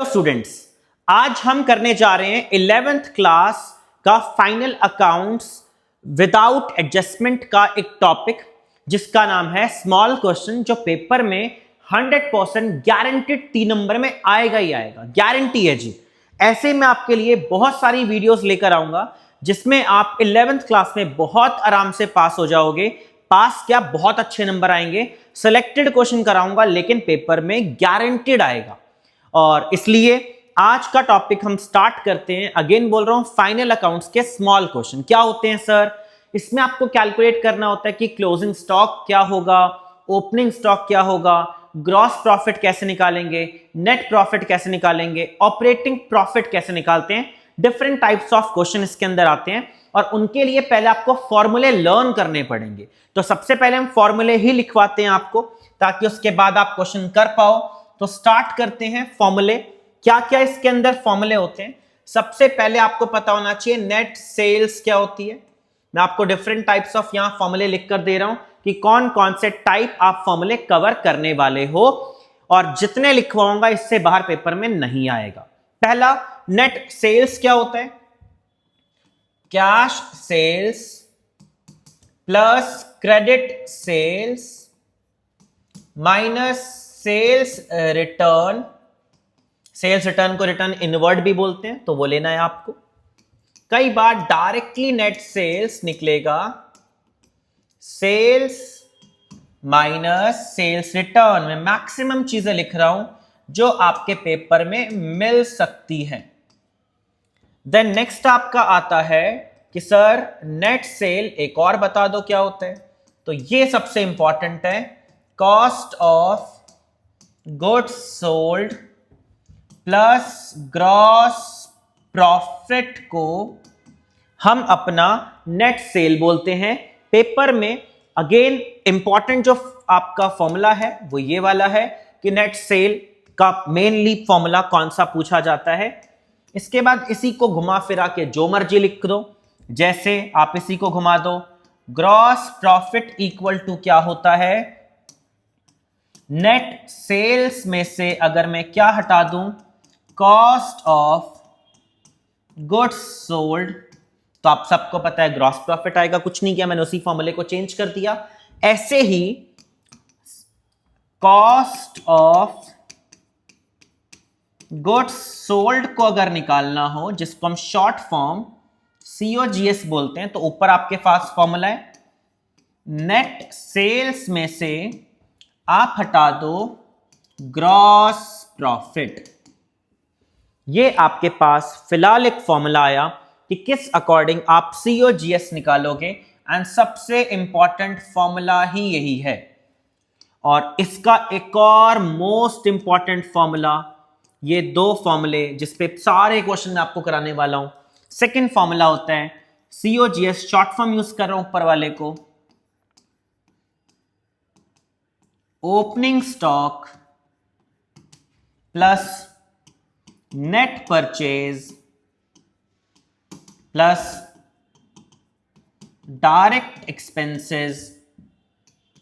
Students, आज हम करने जा रहे हैं 11th क्लास का फाइनल अकाउंट्स विदाउट एडजस्टमेंट का एक टॉपिक जिसका नाम है स्मॉल क्वेश्चन, जो पेपर में 100% गारंटेड 3 नंबर में आएगा ही आएगा, गारंटी है जी। ऐसे मैं आपके लिए बहुत सारी वीडियोस लेकर आऊंगा जिसमें आप 11th क्लास में बहुत आराम से पास हो जाओगे। पास क्या, बहुत अच्छे नंबर आएंगे। सिलेक्टेड क्वेश्चन कराऊंगा लेकिन पेपर में गारंटेड आएगा। और इसलिए आज का टॉपिक हम स्टार्ट करते हैं। अगेन बोल रहा हूं, फाइनल अकाउंट्स के स्मॉल क्वेश्चन क्या होते हैं सर? इसमें आपको कैलकुलेट करना होता है कि क्लोजिंग स्टॉक क्या होगा, ओपनिंग स्टॉक क्या होगा, ग्रॉस प्रॉफिट कैसे निकालेंगे, नेट प्रॉफिट कैसे निकालेंगे, ऑपरेटिंग प्रॉफिट कैसे निकालते हैं। डिफरेंट टाइप्स ऑफ क्वेश्चन इसके अंदर आते हैं और उनके लिए पहले आपको फॉर्मूले लर्न करने पड़ेंगे। तो सबसे पहले हम फॉर्मूले ही लिखवाते हैं आपको, ताकि उसके बाद आप क्वेश्चन कर पाओ। तो स्टार्ट करते हैं फॉर्मूले। क्या क्या इसके अंदर फॉर्मूले होते हैं? सबसे पहले आपको पता होना चाहिए नेट सेल्स क्या होती है। मैं आपको डिफरेंट टाइप्स ऑफ यहां फॉर्मूले लिखकर दे रहा हूं कि कौन कौन से टाइप आप फॉर्मूले कवर करने वाले हो, और जितने लिखवाऊंगा इससे बाहर पेपर में नहीं आएगा। पहला, नेट सेल्स क्या होता है? Cash sales plus credit sales minus sales return. Sales return को रिटर्न इनवर्ड भी बोलते हैं, तो वो लेना है आपको। कई बार डायरेक्टली नेट सेल्स निकलेगा सेल्स माइनस सेल्स रिटर्न। मैं मैक्सिमम चीजें लिख रहा हूं जो आपके पेपर में मिल सकती हैं। देन नेक्स्ट आपका आता है कि सर नेट सेल एक और बता दो क्या होता है। तो ये सबसे इंपॉर्टेंट है, cost of goods sold plus gross profit को हम अपना नेट सेल बोलते हैं। पेपर में अगेन इंपॉर्टेंट जो आपका फॉर्मूला है वो ये वाला है कि नेट सेल का मेनली फॉर्मूला कौन सा पूछा जाता है। इसके बाद इसी को घुमा फिरा के जो मर्जी लिख दो। जैसे आप इसी को घुमा दो, ग्रॉस प्रॉफिट इक्वल टू क्या होता है? नेट सेल्स में से अगर मैं क्या हटा दूं, कॉस्ट ऑफ गुड्स सोल्ड, तो आप सबको पता है ग्रॉस प्रॉफिट आएगा। कुछ नहीं किया मैंने, उसी फॉर्मूले को चेंज कर दिया। ऐसे ही कॉस्ट ऑफ गुड्स सोल्ड को अगर निकालना हो, जिसको हम शॉर्ट फॉर्म COGS बोलते हैं, तो ऊपर आपके पास फॉर्मूला है, नेट सेल्स में से आप हटा दो ग्रॉस प्रॉफिट। ये आपके पास फिलहाल एक फॉर्मूला आया कि किस अकॉर्डिंग आप COGS निकालोगे, एंड सबसे इंपॉर्टेंट फॉर्मूला ही यही है। और इसका एक और मोस्ट इंपॉर्टेंट फॉर्मूला, ये दो फॉर्मूले जिस पे सारे क्वेश्चन मैं आपको कराने वाला हूं। सेकंड फॉर्मूला होता है COGS, शॉर्ट फॉर्म यूज कर रहा हूं ऊपर वाले को, opening stock plus net purchase plus direct expenses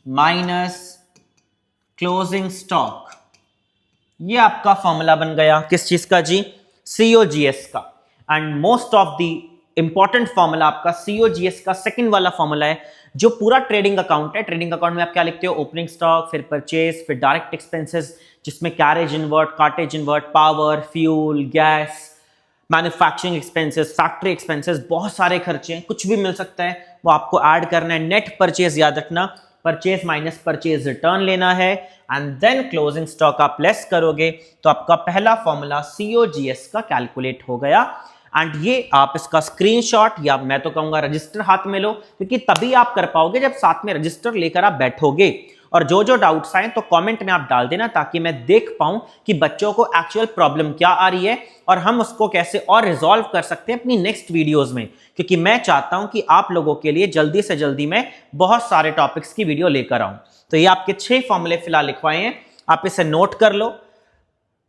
minus closing stock. ये आपका फॉर्मूला बन गया किस चीज का जी? COGS का। And most of the important formula आपका COGS का सेकंड वाला फॉर्मूला है, जो पूरा ट्रेडिंग अकाउंट है। ट्रेडिंग अकाउंट में आप क्या लिखते हो? ओपनिंग स्टॉक, फिर परचेज, फिर डायरेक्ट एक्सपेंसेस, जिसमें carriage inward, cartage inward, power, fuel, gas, manufacturing expenses, factory expenses, बहुत सारे खर्चे हैं, कुछ भी मिल सकता है, वो आपको ऐड करना है। नेट परचेज याद रखना, परचेज माइनस परचेज रिटर्न लेना है, एंड देन क्लोजिंग स्टॉक आप लेस करोगे, तो आपका पहला फॉर्मूला COGS का कैलकुलेट हो गया। एंड ये आप इसका स्क्रीनशॉट, या मैं तो कहूंगा रजिस्टर हाथ में लो, क्योंकि तभी आप कर पाओगे जब साथ में रजिस्टर लेकर आप बैठोगे। और जो जो डाउट्स आए तो कमेंट में आप डाल देना, ताकि मैं देख पाऊं कि बच्चों को एक्चुअल प्रॉब्लम क्या आ रही है और हम उसको कैसे और रिजॉल्व कर सकते हैं अपनी नेक्स्ट वीडियोस में। क्योंकि मैं चाहता हूं कि आप लोगों के लिए जल्दी से जल्दी मैं बहुत सारे टॉपिक्स की वीडियो लेकर आऊं। तो ये आपके 6 फॉर्मूले फिलहाल लिखवाए हैं, आप इसे नोट कर लो,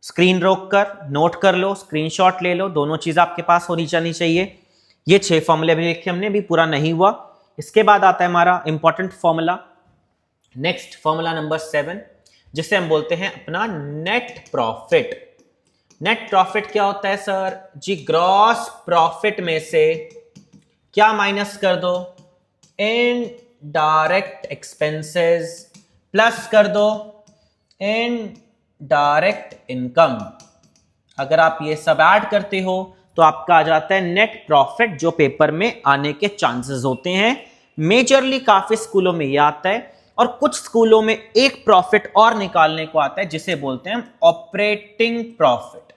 स्क्रीन रोक कर नोट कर लो, स्क्रीनशॉट ले लो, दोनों चीज आपके पास होनी चाहिए। ये 6 फॉर्मूले भी लिखे हमने, भी पूरा नहीं हुआ। इसके बाद आता है हमारा important formula, next formula number 7, जिसे हम बोलते हैं अपना नेट प्रॉफिट। नेट प्रॉफिट क्या होता है सर जी? ग्रॉस प्रॉफिट में से क्या माइनस कर दो? इनडायरेक्ट एक्सपेंसेस प्लस कर दो इनडायरेक्ट इनकम। अगर आप ये सब ऐड करते हो तो आपका आ जाता है नेट प्रॉफिट, जो पेपर में आने के चांसेस होते हैं। मेजरली काफी स्कूलों में ये आता है, और कुछ स्कूलों में एक प्रॉफिट और निकालने को आता है जिसे बोलते हैं ऑपरेटिंग प्रॉफिट।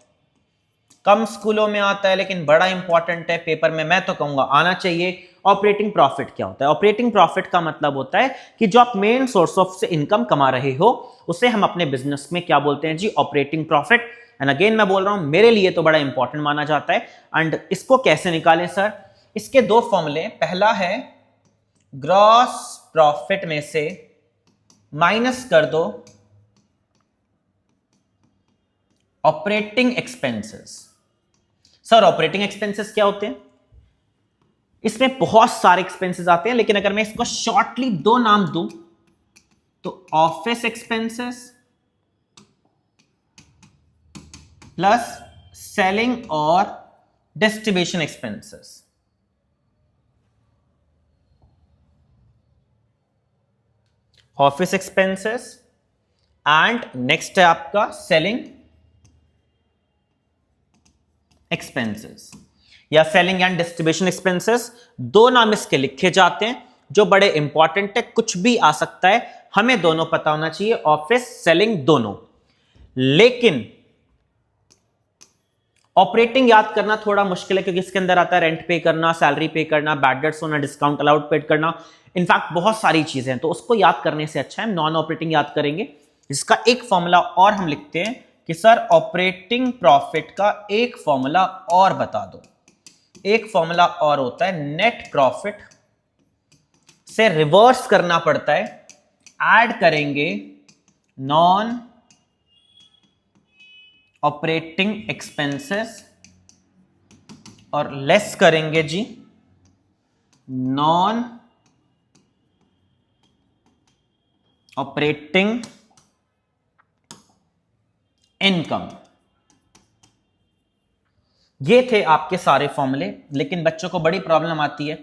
कम स्कूलों में आता है लेकिन बड़ा इंपॉर्टेंट है पेपर में, मैं तो कहूंगा आना चाहिए। ऑपरेटिंग प्रॉफिट क्या होता है? ऑपरेटिंग प्रॉफिट का मतलब होता है कि जो आप मेन सोर्स ऑफ से इनकम कमा रहे हो उसे हम अपने बिजनेस में क्या बोलते हैं जी? Operating profit. एंड अगेन मैं बोल रहा हूं, मेरे लिए तो बड़ा इंपॉर्टेंट माना जाता है। एंड इसको कैसे निकालें सर? इसके दो फॉर्मूले, पहला है ग्रॉस प्रॉफिट में से माइनस कर दो operating expenses. Sir operating expenses क्या होते हैं? इसमें बहुत सारे एक्सपेंसेस आते हैं, लेकिन अगर मैं इसको शॉर्टली दो नाम दूं तो ऑफिस एक्सपेंसेस प्लस सेलिंग और distribution expenses. Office expenses and next है आपका सेलिंग एक्सपेंसेस या सेलिंग एंड डिस्ट्रीब्यूशन एक्सपेंसेस। दो नाम इसके लिखे जाते हैं जो बड़े इंपॉर्टेंट है, कुछ भी आ सकता है, हमें दोनों पता होना चाहिए, ऑफिस सेलिंग दोनों। लेकिन ऑपरेटिंग याद करना थोड़ा मुश्किल है, क्योंकि इसके अंदर आता है रेंट पे करना, सैलरी पे करना, बैड डेट्स होना, डिस्काउंट अलाउड पे करना, इनफैक्ट बहुत सारी चीजें हैं। तो उसको याद करने से अच्छा है नॉन ऑपरेटिंग याद करेंगे। इसका एक फॉर्मूला और हम लिखते हैं कि सर ऑपरेटिंग प्रॉफिट का एक फॉर्मूला और बता दो। एक फॉर्मूला और होता है नेट प्रॉफिट से रिवर्स करना पड़ता है, ऐड करेंगे नॉन ऑपरेटिंग एक्सपेंसेस और लेस करेंगे जी नॉन ऑपरेटिंग इनकम। ये थे आपके सारे फॉर्मूले। लेकिन बच्चों को बड़ी प्रॉब्लम आती है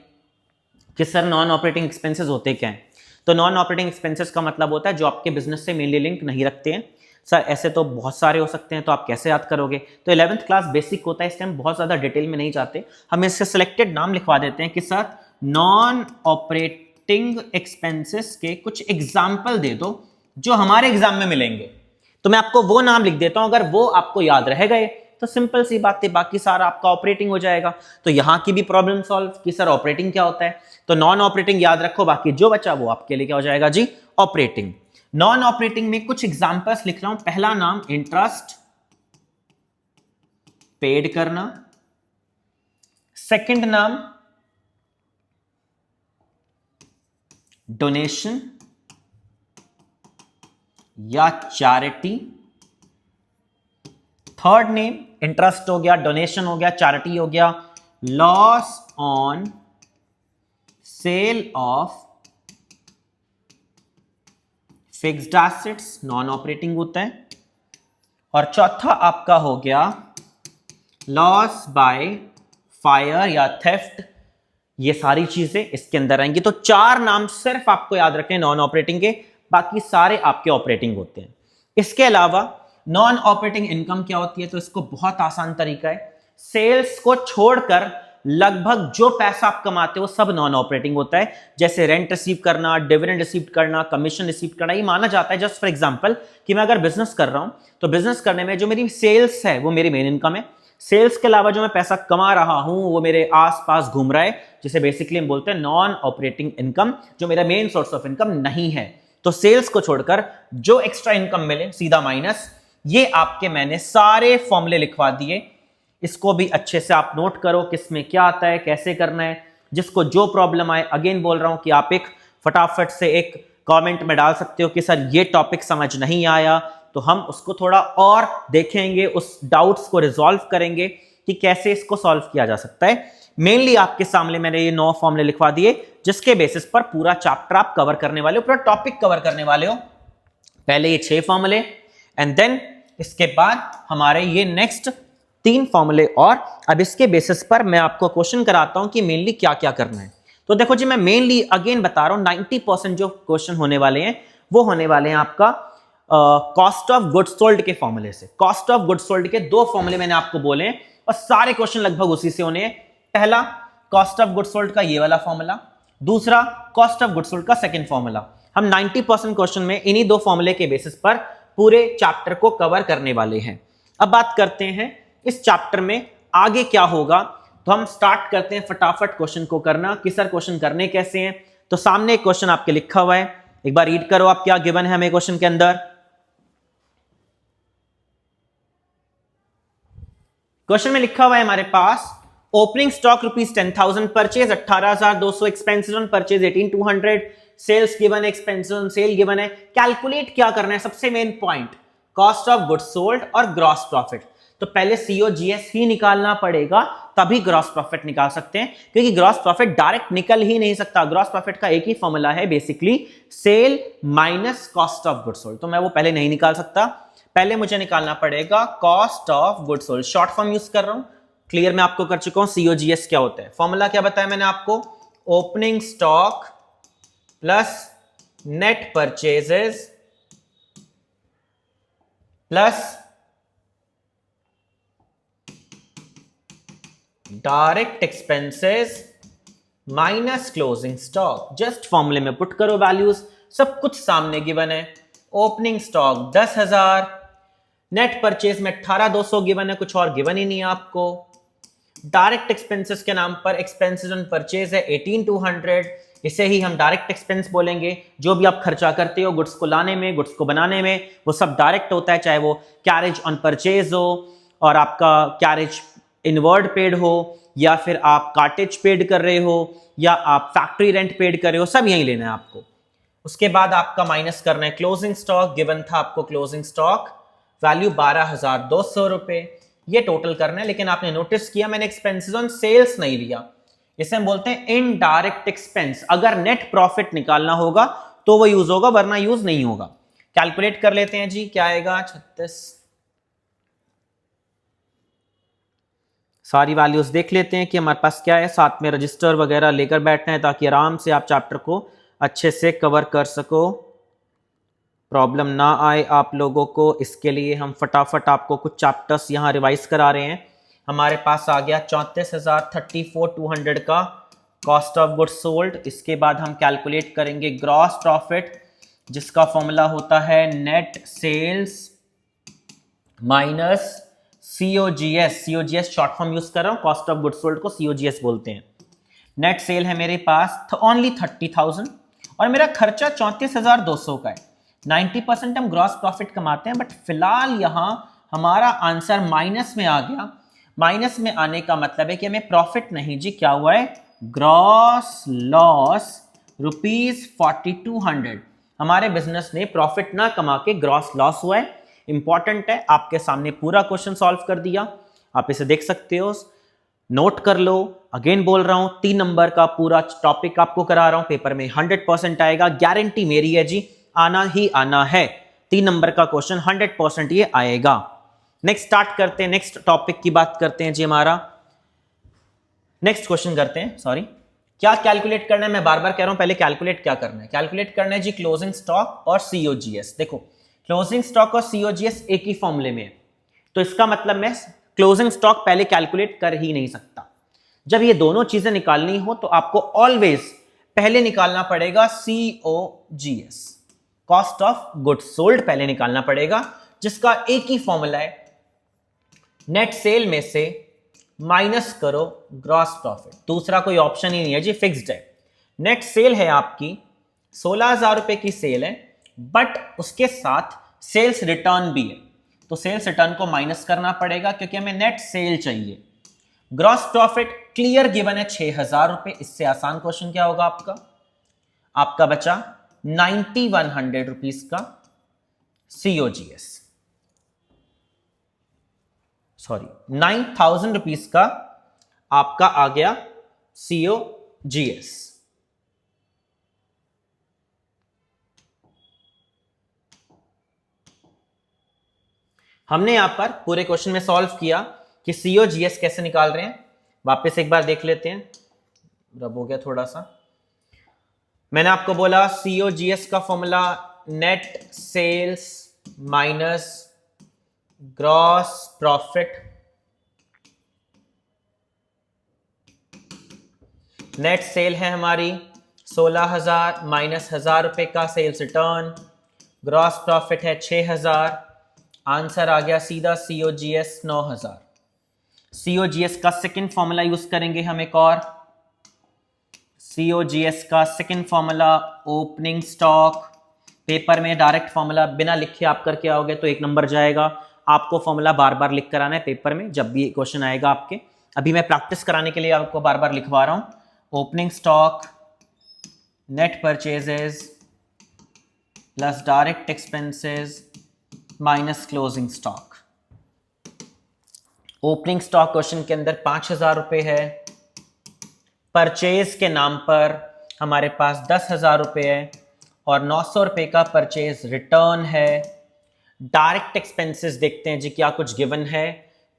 कि सर नॉन ऑपरेटिंग एक्सपेंसेस होते क्या हैं? तो नॉन ऑपरेटिंग एक्सपेंसेस का मतलब होता है जो आपके बिजनेस से मेनली लिंक नहीं रखते हैं। सर ऐसे तो बहुत सारे हो सकते हैं, तो आप कैसे याद करोगे? तो 11th क्लास बेसिक होता है, इस टाइम बहुत ज़्यादा डिटेल में नहीं जाते, हम इससे सिलेक्टेड नाम लिखवा देते हैं कि सर नॉन ऑपरेटिंग एक्सपेंसेस के कुछ एग्जाम्पल दे दो जो हमारे एग्जाम में मिलेंगे। तो मैं आपको वो नाम लिख देता हूं, अगर वो आपको याद रह गए तो सिंपल सी बात है, बाकी सारा आपका ऑपरेटिंग हो जाएगा। तो यहां की भी प्रॉब्लम सॉल्व कि सर ऑपरेटिंग क्या होता है, तो नॉन ऑपरेटिंग याद रखो, बाकी जो बचा वो आपके लिए क्या हो जाएगा जी? ऑपरेटिंग। नॉन ऑपरेटिंग में कुछ एग्जांपल्स लिख रहा हूं। पहला नाम इंटरेस्ट पेड करना, सेकंड नाम डोनेशन या चैरिटी, थर्ड नेम इंटरेस्ट हो गया, डोनेशन हो गया, चैरिटी हो गया, loss on sale of fixed assets non operating होता है, और चौथा आपका हो गया लॉस बाय फायर या थेफ्ट। ये सारी चीजें इसके अंदर आएंगी। तो चार नाम सिर्फ आपको याद रखने नॉन ऑपरेटिंग के, बाकी सारे आपके ऑपरेटिंग होते हैं। इसके अलावा नॉन ऑपरेटिंग इनकम क्या होती है? तो इसको बहुत आसान तरीका है, सेल्स को छोड़कर लगभग जो पैसा आप कमाते हो सब नॉन ऑपरेटिंग होता है। जैसे रेंट रिसीव करना, डिविडेंड रिसीव करना, कमीशन रिसीव करना, ये माना जाता है। जस्ट फॉर एग्जांपल कि मैं अगर बिजनेस कर रहा हूं तो बिजनेस करने में जो मेरी सेल्स है वो मेरी मेन इनकम है। सेल्स के अलावा जो मैं पैसा कमा रहा हूं वो मेरे आसपास घूम रहा है, जिसे बेसिकली हम बोलते हैं नॉन ऑपरेटिंग इनकम, जो मेरा मेन सोर्स ऑफ इनकम नहीं है। तो सेल्स को छोड़कर जो एक्स्ट्रा इनकम मिले सीधा माइनस। ये आपके मैंने सारे फॉर्मूले लिखवा दिए, इसको भी अच्छे से आप नोट करो किसमें क्या आता है, कैसे करना है। जिसको जो प्रॉब्लम आए, अगेन बोल रहा हूं कि आप एक फटाफट से एक कमेंट में डाल सकते हो कि सर ये टॉपिक समझ नहीं आया, तो हम उसको थोड़ा और देखेंगे, उस डाउट्स को रिजॉल्व करेंगे कि कैसे इसको सॉल्व किया जा सकता है। मेनली आपके सामने मैंने ये 9 फॉर्मूले लिखवा दिए, जिसके बेसिस पर पूरा चैप्टर आप कवर करने वाले हो, पूरा टॉपिक कवर करने वाले हो। पहले ये 6 फॉर्मूले, एंड देन इसके बाद हमारे ये नेक्स्ट 3 फॉर्मूले और अब इसके बेसिस पर मैं आपको क्वेश्चन कराता हूं कि मेनली क्या क्या करना है। तो देखो जी, मैं मेनली अगेन बता रहा हूं 90% जो क्वेश्चन होने वाले हैं वो होने वाले हैं आपका कॉस्ट ऑफ गुड्स सोल्ड के फॉर्मूले से। कॉस्ट ऑफ गुड्स सोल्ड के 2 फॉर्मूले मैंने आपको बोले हैं और सारे क्वेश्चन लगभग उसी से होने हैं। पहला कॉस्ट ऑफ गुड्स सोल्ड का ये वाला फॉर्मूला, दूसरा कॉस्ट ऑफ गुड्स सोल्ड का सेकंड फॉर्मूला। हम 90% क्वेश्चन में इन्हीं 2 फॉर्मूले के बेसिस पर पूरे चैप्टर को कवर करने वाले हैं। अब बात करते हैं इस चैप्टर में आगे क्या होगा। तो हम स्टार्ट करते हैं फटाफट क्वेश्चन को करना कि सर क्वेश्चन करने कैसे हैं। तो सामने एक क्वेश्चन आपके लिखा हुआ है, एक बार रीड करो आप क्या गिवन है हमें क्वेश्चन के अंदर। क्वेश्चन में लिखा हुआ है हमारे पास opening stock ₹10,000, purchase 18,200, expenses on purchase 18,200, sales given है, एक्सपेंसेस ऑन सेल गिवन है। कैलकुलेट क्या करना है, सबसे main point cost of goods sold और ग्रॉस प्रॉफिट। तो पहले सीओजीएस ही निकालना पड़ेगा तभी ग्रॉस प्रॉफिट निकाल सकते हैं, क्योंकि ग्रॉस प्रॉफिट डायरेक्ट निकल ही नहीं सकता। ग्रॉस प्रॉफिट का एक ही फॉर्मूला है basically sale minus cost of goods sold, तो मैं वो पहले नहीं निकाल सकता। पहले मुझे निकालना पड़ेगा cost of goods sold. Short form use कर रहा हूं, क्लियर मैं आपको कर चुका हूं सीओजीएस क्या होता है। फॉर्मूला क्या बताया मैंने आपको, opening stock plus net purchases plus direct expenses minus closing stock. Just फॉर्मूले में पुट करो वैल्यूज, सब कुछ सामने गिवन है। ओपनिंग स्टॉक 10,000, नेट परचेज में 18,200 गिवन है, कुछ और गिवन ही नहीं है आपको। डायरेक्ट एक्सपेंसेस के नाम पर एक्सपेंसेस ऑन परचेज है 18,200, इसे ही हम डायरेक्ट एक्सपेंस बोलेंगे। जो भी आप खर्चा करते हो गुड्स को लाने में, गुड्स को बनाने में, वो सब डायरेक्ट होता है, चाहे वो कैरेज ऑन परचेज हो और आपका कैरेज इनवर्ड पेड हो, या फिर आप कार्टेज पेड कर रहे हो, या आप फैक्ट्री रेंट पेड कर रहे हो, सब यही लेना है आपको। उसके बाद आपका माइनस करना है क्लोजिंग स्टॉक। गिवन था आपको क्लोजिंग स्टॉक वैल्यू 12,200 रुपए, ये टोटल करना है। लेकिन आपने नोटिस किया मैंने एक्सपेंसेस ऑन सेल्स नहीं लिया, इसे हम बोलते हैं इनडायरेक्ट एक्सपेंस। अगर नेट प्रॉफिट निकालना होगा तो वो यूज होगा, वरना यूज नहीं होगा। कैलकुलेट कर लेते हैं जी, क्या आएगा 36, सारी वैल्यूज देख लेते हैं कि हमारे पास क्या है। साथ में रजिस्टर वगैरह लेकर बैठना है ताकि आराम से आप चैप्टर को अच्छे से कवर कर सको, प्रॉब्लम ना आए आप लोगों को। इसके लिए हम फटाफट आपको कुछ चैप्टर्स यहाँ रिवाइज करा रहे हैं। हमारे पास आ गया 34,200 का कॉस्ट ऑफ गुड्स सोल्ड। इसके बाद हम कैलकुलेट करेंगे ग्रॉस प्रॉफिट, जिसका फॉर्मूला होता है net sales minus COGS. COGS short form use कर रहा हूं, कॉस्ट ऑफ गुड्स सोल्ड को सीओजीएस बोलते हैं। नेट सेल है मेरे पास ओनली 30,000 और मेरा खर्चा 34,200 का है। 90% हम ग्रॉस प्रॉफिट कमाते हैं, बट फिलहाल यहां हमारा आंसर माइनस में आ गया। माइनस में आने का मतलब है कि हमें प्रॉफिट नहीं जी, क्या हुआ है, ग्रॉस लॉस ₹4200। हमारे बिजनेस ने प्रॉफिट ना कमा के ग्रॉस लॉस हुआ है। इंपॉर्टेंट है, आपके सामने पूरा क्वेश्चन सॉल्व कर दिया, आप इसे देख सकते हो, नोट कर लो। अगेन बोल रहा हूं 3 नंबर का पूरा टॉपिक आपको करा रहा हूं, पेपर में 100% आएगा, गारंटी मेरी है जी, आना ही आना है। 3 नंबर का क्वेश्चन 100% ये आएगा। नेक्स्ट स्टार्ट करते हैं, नेक्स्ट टॉपिक की बात करते हैं जी। हमारा नेक्स्ट क्वेश्चन करते हैं। सॉरी, क्या कैलकुलेट करना है, मैं बार बार कह रहा हूं, पहले कैलकुलेट क्या करना है। कैलकुलेट करना है जी क्लोजिंग स्टॉक और सीओजीएस। देखो क्लोजिंग स्टॉक और सीओजीएस एक ही फॉर्मूले में है, तो इसका मतलब मैं क्लोजिंग स्टॉक पहले कैलकुलेट कर ही नहीं सकता। जब ये दोनों चीजें निकालनी हो तो आपको ऑलवेज पहले निकालना पड़ेगा COGS, cost of goods sold पहले निकालना पड़ेगा, जिसका एक ही फॉर्मूला है, नेट सेल में से माइनस करो ग्रॉस प्रॉफिट। दूसरा कोई ऑप्शन ही नहीं है जी, फिक्स्ड है। नेट सेल है आपकी 16,000 रुपए की सेल है, बट उसके साथ सेल्स रिटर्न भी है, तो सेल्स रिटर्न को माइनस करना पड़ेगा क्योंकि हमें नेट सेल चाहिए। ग्रॉस प्रॉफिट क्लियर गिवन है 6,000 रुपए। इससे आसान क्वेश्चन क्या होगा आपका, आपका बचा 9,100 रुपीज का सीओजीएस, सॉरी 9,000 रुपीज का आपका आ गया सीओजीएस। हमने यहां पर पूरे क्वेश्चन में सॉल्व किया कि COGS कैसे निकाल रहे हैं। वापस एक बार देख लेते हैं, रब हो गया थोड़ा सा। मैंने आपको बोला COGS का formula net sales minus gross profit. Net sale है हमारी 16,000 माइनस 1,000 रुपए का सेल्स रिटर्न, ग्रॉस प्रॉफिट है 6,000। आंसर आ गया सीधा COGS 9,000। COGS का सेकंड फॉर्मूला यूज करेंगे हम एक और। COGS का second formula opening stock. Paper में डायरेक्ट फॉर्मूला बिना लिखे आप करके आओगे तो 1 नंबर जाएगा। आपको फॉर्मूला बार बार लिख कर आना है पेपर में जब भी क्वेश्चन आएगा आपके। अभी मैं प्रैक्टिस कराने के लिए आपको बार बार लिखवा रहा हूं। Opening stock net purchases plus direct expenses minus closing stock. Opening stock question के अंदर 5,000 रुपए है। परचेज के नाम पर हमारे पास 10,000 रुपए है और 900 रुपए का परचेज रिटर्न है। डायरेक्ट एक्सपेंसेस देखते हैं जी क्या कुछ गिवन है।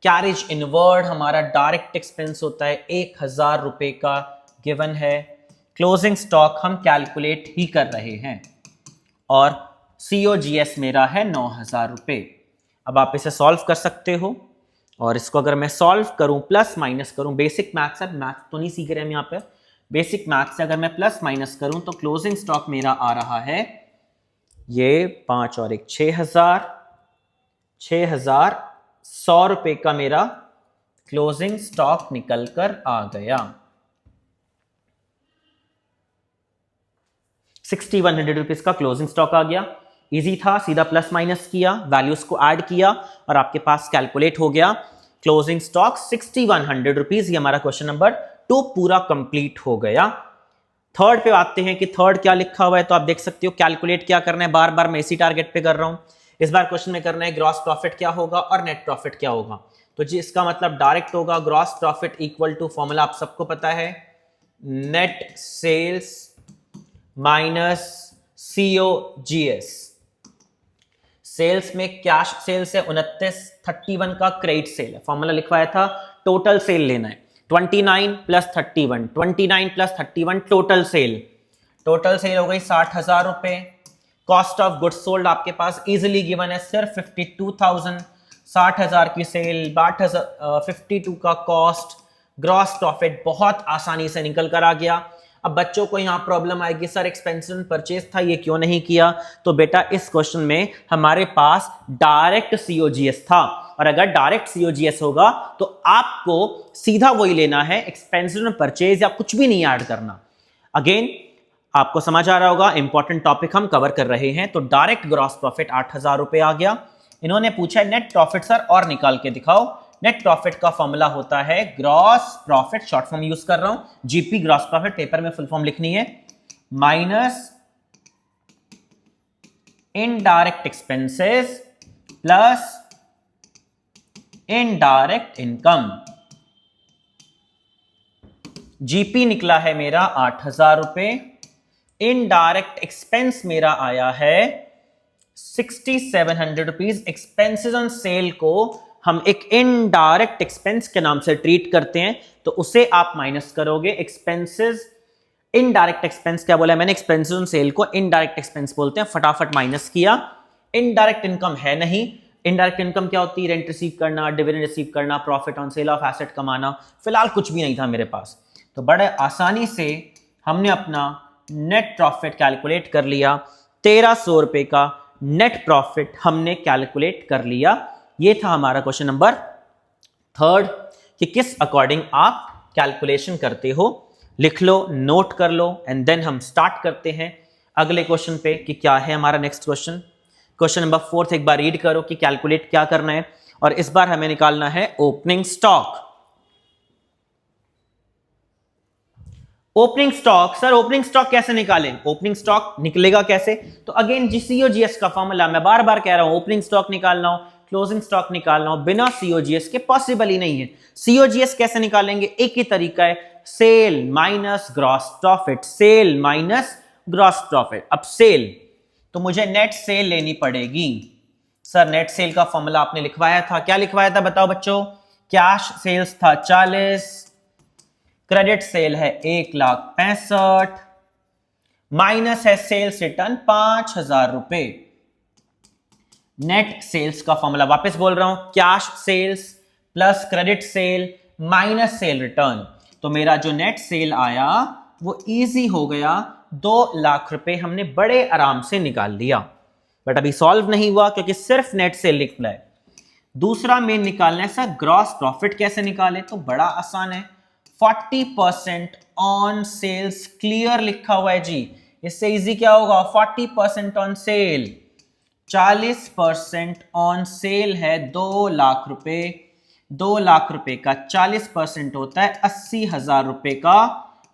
कैरेज इनवर्ड हमारा डायरेक्ट एक्सपेंस होता है 1,000 रुपए का गिवन है। क्लोजिंग स्टॉक हम कैलकुलेट ही कर रहे हैं और COGS मेरा है 9,000 रुपए। अब आप इसे सॉल्व कर सकते हो और इसको अगर मैं सॉल्व करूं प्लस माइनस करूं, बेसिक मैथ्स है, मैथ्स तो नहीं सीख रहे हम यहाँ पे, बेसिक मैथ्स से अगर मैं प्लस माइनस करूं तो क्लोजिंग स्टॉक मेरा आ रहा है ये 5 और 1 6,000, 100 रुपए का मेरा क्लोजिंग स्टॉक निकल कर आ गया। 6,100 रुपीज का क्लोजिंग स्टॉक आ गया। इजी था, सीधा प्लस माइनस किया, वैल्यूज को ऐड किया और आपके पास कैलकुलेट हो गया क्लोजिंग स्टॉक 6,100 रुपीज। ये हमारा क्वेश्चन नंबर 2 पूरा कंप्लीट हो गया। थर्ड पे आते हैं कि थर्ड क्या लिखा हुआ है, तो आप देख सकते हो कैलकुलेट क्या करना है। बार बार मैं इसी टारगेट पे कर रहा हूं। इस बार क्वेश्चन में करना है ग्रॉस प्रॉफिट क्या होगा और नेट प्रॉफिट क्या होगा। तो जी इसका मतलब डायरेक्ट होगा gross profit equal to, formula आप सबको पता है, net sales minus COGS। Sales में कैश सेल्स है 29,31 का क्रेडिट सेल है, फॉर्मूला लिखवाया था, टोटल सेल लेना है 29 plus 31, 29 plus 31 total sale. Total sale हो गई 60,000 रुपए। कॉस्ट ऑफ गुड्स सोल्ड आपके पास इजीली गिवन है सिर्फ 52,000। 60,000 की सेल, 52 का कॉस्ट, ग्रॉस प्रॉफिट बहुत आसानी से निकल कर आ गया। अब बच्चों को यहां प्रॉब्लम आएगी, सर एक्सपेंशन परचेज था ये क्यों नहीं किया। तो बेटा इस क्वेश्चन में हमारे पास डायरेक्ट COGS था और अगर डायरेक्ट COGS होगा तो आपको सीधा वही लेना है, एक्सपेंशन परचेज या कुछ भी नहीं ऐड करना। अगेन आपको समझ आ रहा होगा, इंपॉर्टेंट टॉपिक हम कवर कर रहे हैं। तो डायरेक्ट ग्रॉस प्रॉफिट 8,000 रुपए आ गया। इन्होंने पूछा है नेट प्रॉफिट सर और निकाल के दिखाओ। नेट प्रॉफिट का फॉर्मूला होता है gross profit, short form use कर रहा हूं, GP ग्रॉस प्रॉफिट, पेपर में फुल फॉर्म लिखनी है, minus indirect expenses plus indirect income. GP निकला है मेरा 8,000 रुपए, इनडायरेक्ट एक्सपेंस मेरा आया है 6,700 रुपीज। एक्सपेंसेस ऑन सेल को हम एक इनडायरेक्ट एक्सपेंस के नाम से ट्रीट करते हैं, तो उसे आप माइनस करोगे। एक्सपेंसेस इनडायरेक्ट एक्सपेंस क्या बोला मैंने, एक्सपेंसेस ऑन सेल को इनडायरेक्ट एक्सपेंस बोलते हैं, फटाफट माइनस किया। इनडायरेक्ट इनकम है नहीं। इनडायरेक्ट इनकम क्या होती है, रेंट रिसीव करना, डिविडेंड रिसीव करना, profit on sale of asset कमाना। फिलहाल कुछ भी नहीं था मेरे पास, तो बड़े आसानी से हमने अपना नेट प्रॉफिट कैलकुलेट कर लिया। 1,300 रुपए का नेट प्रॉफिट हमने कैलकुलेट कर लिया। ये था हमारा क्वेश्चन नंबर थर्ड कि किस अकॉर्डिंग आप कैलकुलेशन करते हो। लिख लो, नोट कर लो एंड देन हम स्टार्ट करते हैं अगले क्वेश्चन पे कि क्या है हमारा नेक्स्ट क्वेश्चन। क्वेश्चन नंबर 4 एक बार रीड करो कि कैलकुलेट क्या करना है, और इस बार हमें निकालना है opening stock. Opening stock, sir opening stock कैसे निकालें, ओपनिंग स्टॉक निकलेगा कैसे। तो अगेन COGS का फॉर्मूला मैं बार बार कह रहा हूं, ओपनिंग स्टॉक निकालना हो, क्लोजिंग स्टॉक निकालना हो, बिना COGS के पॉसिबल ही नहीं है। COGS कैसे निकालेंगे, एक ही तरीका है, sale minus gross profit, sale minus gross profit. अब सेल तो मुझे नेट सेल लेनी पड़ेगी। सर नेट सेल का फॉर्मूला आपने लिखवाया था, क्या लिखवाया था बताओ बच्चों? कैश सेल्स था 40, क्रेडिट सेल है 1,65,000, माइनस है सेल्स रिटर्न 5,000 रुपए। नेट सेल्स का फॉर्मूला वापस बोल रहा हूं, cash sales plus credit sale minus sale return. तो मेरा जो नेट सेल आया वो इजी हो गया, 2 लाख रुपए हमने बड़े आराम से निकाल लिया। बट अभी सॉल्व नहीं हुआ क्योंकि सिर्फ नेट सेल लिखना है। दूसरा मेन निकालना है सर ग्रॉस प्रॉफिट कैसे निकाले, तो बड़ा आसान है, 40% ऑन सेल्स क्लियर लिखा हुआ है जी। इससे इजी क्या होगा, 40% ऑन सेल, 40% ऑन सेल है 2 लाख रुपए, 2 लाख रुपए का 40% होता है 80,000 रुपए का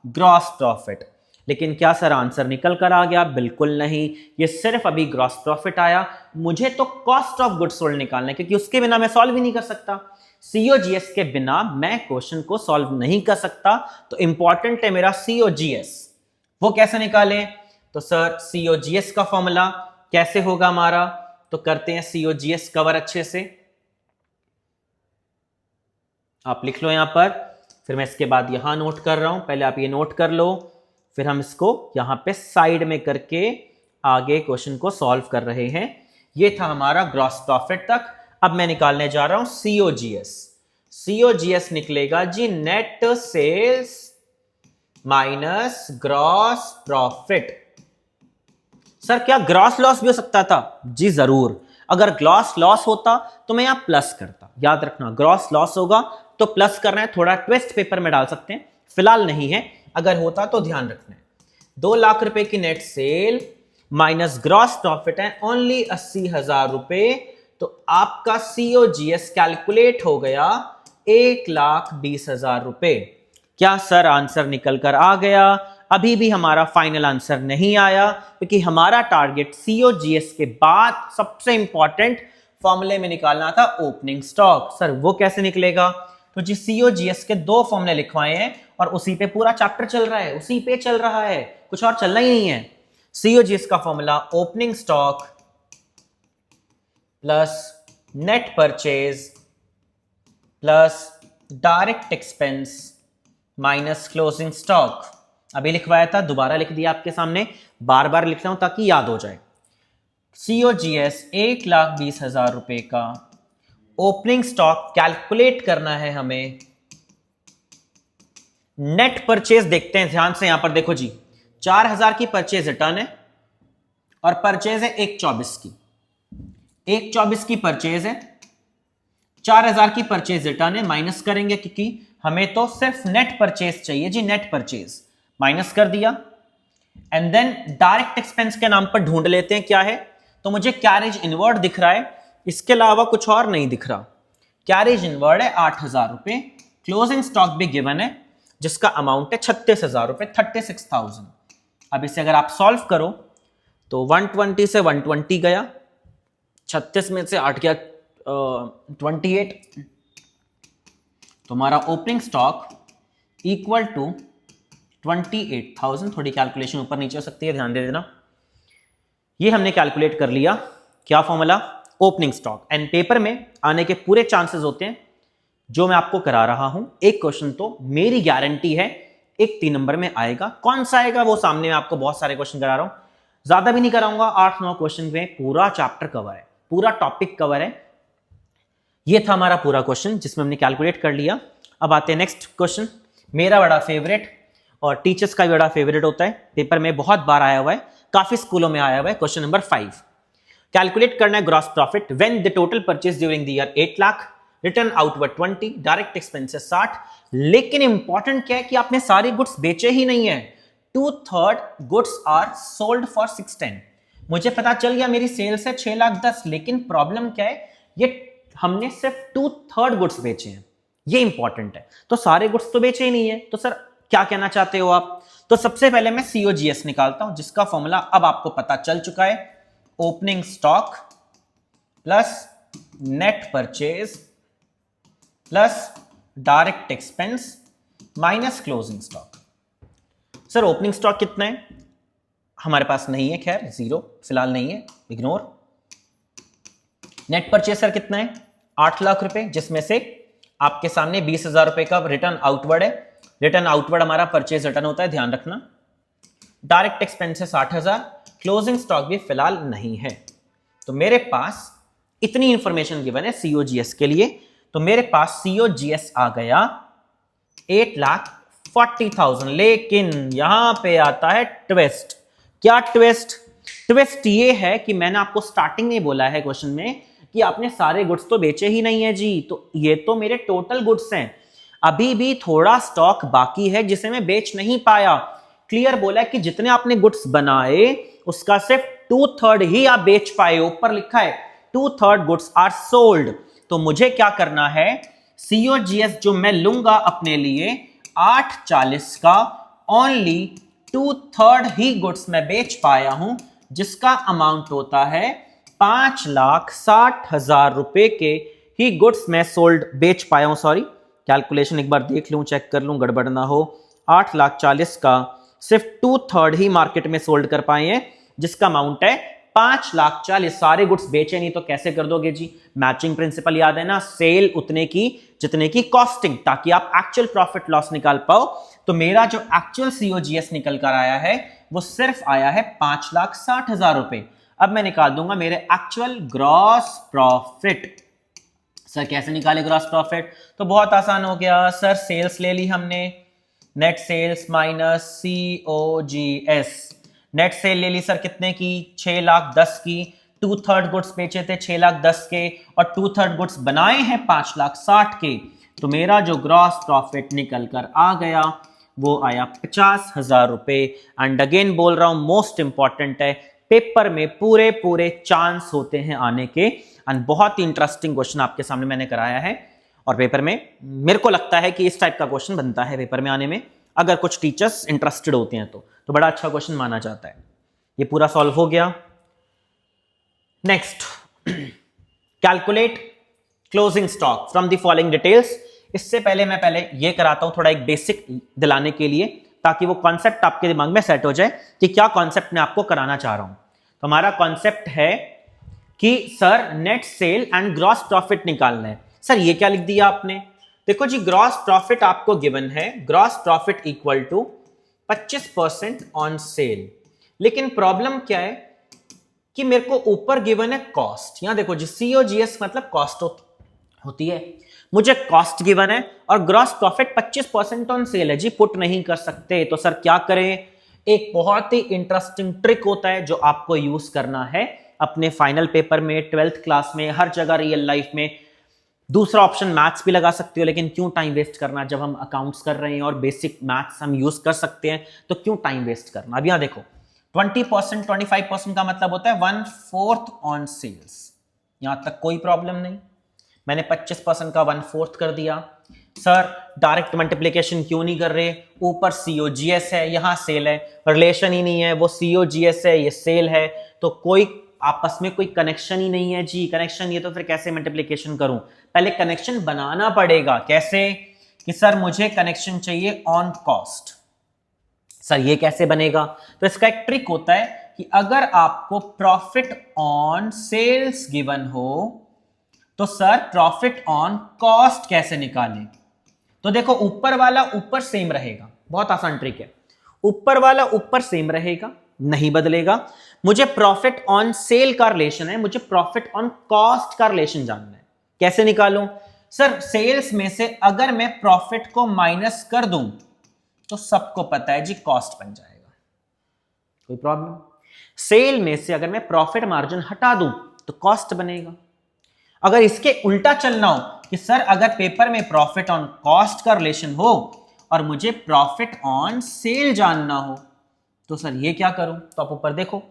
ग्रॉस प्रॉफिट। लेकिन क्या सर आंसर निकल कर आ गया? बिल्कुल नहीं, ये सिर्फ अभी ग्रॉस प्रॉफिट आया। मुझे तो कॉस्ट ऑफ गुड्स सोल्ड निकालना है क्योंकि उसके बिना मैं सॉल्व ही नहीं कर सकता। सीओजीएस के बिना मैं क्वेश्चन को सॉल्व नहीं कर सकता, तो इंपॉर्टेंट है मेरा सीओजीएस। वो कैसे निकालें? तो सर सीओजीएस का फॉर्मूला कैसे होगा हमारा, तो करते हैं सीओजीएस कवर अच्छे से। आप लिख लो यहां पर, फिर मैं इसके बाद यहां नोट कर रहा हूं, पहले आप ये नोट कर लो, फिर हम इसको यहां पे साइड में करके आगे क्वेश्चन को सॉल्व कर रहे हैं। ये था हमारा ग्रॉस प्रॉफिट तक। अब मैं निकालने जा रहा हूं सीओजीएस। सीओजीएस निकलेगा जी net sales minus gross profit. Sir क्या ग्रॉस लॉस भी हो सकता था? जी जरूर, अगर ग्रॉस लॉस होता तो मैं यहां प्लस करता। याद रखना ग्रॉस लॉस होगा तो प्लस करना है, थोड़ा ट्विस्ट पेपर में डाल सकते हैं, फिलहाल नहीं है, अगर होता तो ध्यान रखना है। 2 लाख रुपए की net cell minus gross profit है ओनली 80,000 रुपए, तो आपका सीओजीएस कैलकुलेट हो गया 1,20,000 रुपए। क्या सर आंसर निकल कर आ गया? अभी भी हमारा फाइनल आंसर नहीं आया क्योंकि हमारा टारगेट सीओजीएस के बाद सबसे इंपॉर्टेंट फॉर्मूले में निकालना था ओपनिंग स्टॉक। सर वो कैसे निकलेगा? तो जी सीओजीएस के 2 फॉर्मूले लिखवाए हैं और उसी पे पूरा चैप्टर चल रहा है, उसी पे चल रहा है, कुछ और चलना ही नहीं है। सीओजीएस का formula opening stock plus net purchase plus direct expense minus closing stock. अभी लिखवाया था, दोबारा लिख दिया आपके सामने, बार बार लिख रहा हूं ताकि याद हो जाए। सीओजीएस 1,20,000 रुपए का ओपनिंग स्टॉक कैलकुलेट करना है हमें। नेट परचेज देखते हैं ध्यान से, यहां पर देखो जी 4,000 की परचेज रिटर्न है और परचेज है 1,24 की, 1,24 की परचेज है, 4,000 की परचेज रिटर्न है, माइनस करेंगे क्योंकि हमें तो सिर्फ नेट परचेज चाहिए जी, नेट परचेज माइनस कर दिया। एंड देन डायरेक्ट एक्सपेंस के नाम पर ढूंढ लेते हैं क्या है, तो मुझे कैरेज इनवर्ड दिख रहा है, इसके अलावा कुछ और नहीं दिख रहा। कैरेज इनवर्ड है 8,000 रुपए, क्लोजिंग स्टॉक भी गिवन है जिसका अमाउंट है 36,000 रुपए, 36,000। अब इसे अगर आप सॉल्व करो तो 120 से 120 गया, 36 में से 8 गया 28, तो हमारा ओपनिंग स्टॉक इक्वल टू 28,000। थोड़ी कैलकुलेशन ऊपर नीचे हो सकती है, ध्यान दे देना। ये हमने कैलकुलेट कर लिया, क्या formula, opening stock. And paper में आने के पूरे चांसेस होते हैं, जो मैं आपको करा रहा हूं। एक क्वेश्चन तो मेरी गारंटी है एक 3 नंबर में आएगा, कौन सा आएगा वो सामने, मैं आपको बहुत सारे क्वेश्चन करा रहा हूं, ज्यादा भी नहीं कराऊंगा, 8-9 क्वेश्चन में पूरा चैप्टर कवर है, पूरा टॉपिक कवर है। ये था हमारा पूरा क्वेश्चन जिसमें हमने कैलकुलेट कर लिया। अब आते हैं नेक्स्ट क्वेश्चन, मेरा बड़ा फेवरेट और टीचर्स का भी बड़ा फेवरेट होता है, पेपर में बहुत बार आया हुआ है, काफी स्कूलों में आया हुआ है। क्वेश्चन नंबर 5, कैलकुलेट करना है gross profit when the total purchase during the year 8 lakh, return outward 20, direct expenses 60। लेकिन इंपॉर्टेंट क्या है कि आपने सारी गुड्स बेचे ही नहीं है, 2/3 गुड्स आर सोल्ड फॉर 610। मुझे पता चल गया मेरी सेल्स है 6,10,000, लेकिन प्रॉब्लम क्या है, ये हमने सिर्फ 2/3 गुड्स बेचे हैं, ये इंपॉर्टेंट है। तो सारे गुड्स तो बेचे ही नहीं है, तो सर क्या कहना चाहते हो आप? तो सबसे पहले मैं सीओजीएस निकालता हूं जिसका फॉर्मूला अब आपको पता चल चुका है, opening stock plus net purchase plus direct expense minus closing stock. Sir opening stock कितना है? हमारे पास नहीं है, खैर 0 फिलहाल नहीं है, इग्नोर। नेट परचेस सर कितना है 8 लाख रुपए, जिसमें से आपके सामने 20,000 रुपए का रिटर्न आउटवर्ड है। रिटर्न आउटवर्ड हमारा परचेज रिटर्न होता है, ध्यान रखना। डायरेक्ट एक्सपेंसेस 8,000, क्लोजिंग स्टॉक भी फिलहाल नहीं है। तो मेरे पास इतनी इंफॉर्मेशन गिवन है सीओजीएस के लिए। तो मेरे पास सीओजीएस आ गया 8,40,000। लेकिन यहां पे आता है ट्विस्ट। क्या ट्विस्ट? ट्विस्ट ये है कि मैंने आपको स्टार्टिंग में बोला है क्वेश्चन में कि आपने सारे गुड्स तो बेचे ही नहीं है जी, तो ये तो मेरे टोटल गुड्स हैं, अभी भी थोड़ा स्टॉक बाकी है जिसे मैं बेच नहीं पाया। क्लियर बोला है कि जितने आपने गुड्स बनाए उसका सिर्फ 2/3 ही आप बेच पाए। ऊपर लिखा है 2/3 गुड्स आर सोल्ड। तो मुझे क्या करना है, सीओजीएस जो मैं लूंगा अपने लिए 840 का, ओनली 2/3 ही गुड्स मैं बेच पाया हूं, जिसका अमाउंट होता है 5,60,000 रुपए के ही गुड्स मैं सोल्ड बेच पाया हूं। सॉरी, कैलकुलेशन एक बार देख लूं, चेक कर लूं, गड़बड़ ना हो। 8,40,000 का सिर्फ 2/3 ही मार्केट में सोल्ड कर पाए हैं, जिसका अमाउंट है 5,40,000। सारे गुड्स बेचे नहीं तो कैसे कर दोगे जी? मैचिंग प्रिंसिपल याद है ना, सेल उतने की जितने की कॉस्टिंग, ताकि आप एक्चुअल प्रॉफिट लॉस निकाल पाओ। तो मेरा जो एक्चुअल सीओजीएस निकल कर आया है वो सिर्फ आया है 5,60,000 रुपए। अब मैं निकाल दूंगा मेरे एक्चुअल ग्रॉस प्रॉफिट। सर कैसे निकाले ग्रॉस प्रॉफिट? तो बहुत आसान हो गया सर, सेल्स ले ली हमने, net sales minus COGS. Net sale ले ली सर कितने की? 6,10,000 की। 2/3 गुड्स बेचे थे 6,10,000 के, और 2/3 गुड्स बनाए हैं 5,60,000 के। तो मेरा जो ग्रॉस प्रॉफिट निकल कर आ गया वो आया 50,000 रुपए। एंड अगेन बोल रहा हूं, मोस्ट इंपॉर्टेंट है, पेपर में पूरे पूरे चांस होते हैं आने के। एंड बहुत ही इंटरेस्टिंग क्वेश्चन आपके सामने मैंने कराया है, और पेपर में मेरे को लगता है कि इस टाइप का क्वेश्चन बनता है पेपर में आने में, अगर कुछ टीचर्स इंटरेस्टेड होते हैं तो बड़ा अच्छा क्वेश्चन माना जाता है। ये पूरा सॉल्व हो गया। Next, calculate closing stock from the following details. इससे पहले मैं ये कराता हूं थोड़ा एक बेसिक दिलाने के लिए, ताकि वो कॉन्सेप्ट आपके दिमाग में सेट हो जाए कि क्या कॉन्सेप्ट मैं आपको कराना चाह रहा हूं। तो हमारा कॉन्सेप्ट है कि sir net sale and gross profit निकालना है। सर ये क्या लिख दिया आपने? देखो जी, ग्रॉस प्रॉफिट आपको गिवन है, gross profit equal to 25% on sale. लेकिन प्रॉब्लम क्या है कि मेरे को ऊपर गिवन है कॉस्ट। यहां देखो जी, सीओजीएस मतलब कॉस्ट होती है, मुझे कॉस्ट गिवन है और ग्रॉस प्रॉफिट 25% ऑन सेल है जी, पुट नहीं कर सकते। तो सर क्या करें? एक बहुत ही इंटरेस्टिंग ट्रिक होता है जो आपको यूज करना है अपने फाइनल पेपर में, 12th क्लास में, हर जगह, रियल लाइफ में। दूसरा ऑप्शन मैथ्स भी लगा सकते हो, लेकिन क्यों टाइम वेस्ट करना? जब हम अकाउंट्स कर रहे हैं और बेसिक मैथ्स हम यूज कर सकते हैं, तो क्यों टाइम वेस्ट करना? अब यहां देखो, 20%, 25% का मतलब होता है 1/4 ऑन सेल्स। यहां तक कोई प्रॉब्लम नहीं। मैंने 25% का 1/4 कर दिया। सर डायरेक्ट मल्टीप्लिकेशन क्यों नहीं कर रहे? ऊपर सीओजीएस है, यहां सेल है, रिलेशन ही नहीं है, वो सीओजीएस है, ये सेल है, तो कोई आपस में कोई कनेक्शन ही नहीं है जी। कनेक्शन ये तो फिर कैसे मल्टीप्लिकेशन करूं? पहले कनेक्शन बनाना पड़ेगा। कैसे? कि सर मुझे कनेक्शन चाहिए ऑन कॉस्ट। सर ये कैसे बनेगा? तो इसका एक ट्रिक होता है कि अगर आपको प्रॉफिट ऑन सेल्स गिवन हो तो सर प्रॉफिट ऑन कॉस्ट कैसे निकालें? तो देखो, ऊपर वाला ऊपर सेम रहेगा, बहुत आसान ट्रिक है। ऊपर वाला ऊपर सेम रहेगा, नहीं बदलेगा। मुझे प्रॉफिट ऑन सेल का रिलेशन है, मुझे प्रॉफिट ऑन कॉस्ट का रिलेशन जानना है। कैसे निकालूं? सर सेल्स में से अगर मैं प्रॉफिट को माइनस कर दूं तो सबको पता है जी कॉस्ट बन जाएगा, कोई प्रॉब्लम? सेल में से अगर मैं प्रॉफिट मार्जिन हटा दूं तो कॉस्ट बनेगा। अगर इसके उल्टा चलना हो कि सर अगर पेपर में प्रॉफिट ऑन कॉस्ट का रिलेशन हो और मुझे प्रॉफिट ऑन सेल जानना हो, तो सर ये क्या करूं? तो आप ऊपर देखो,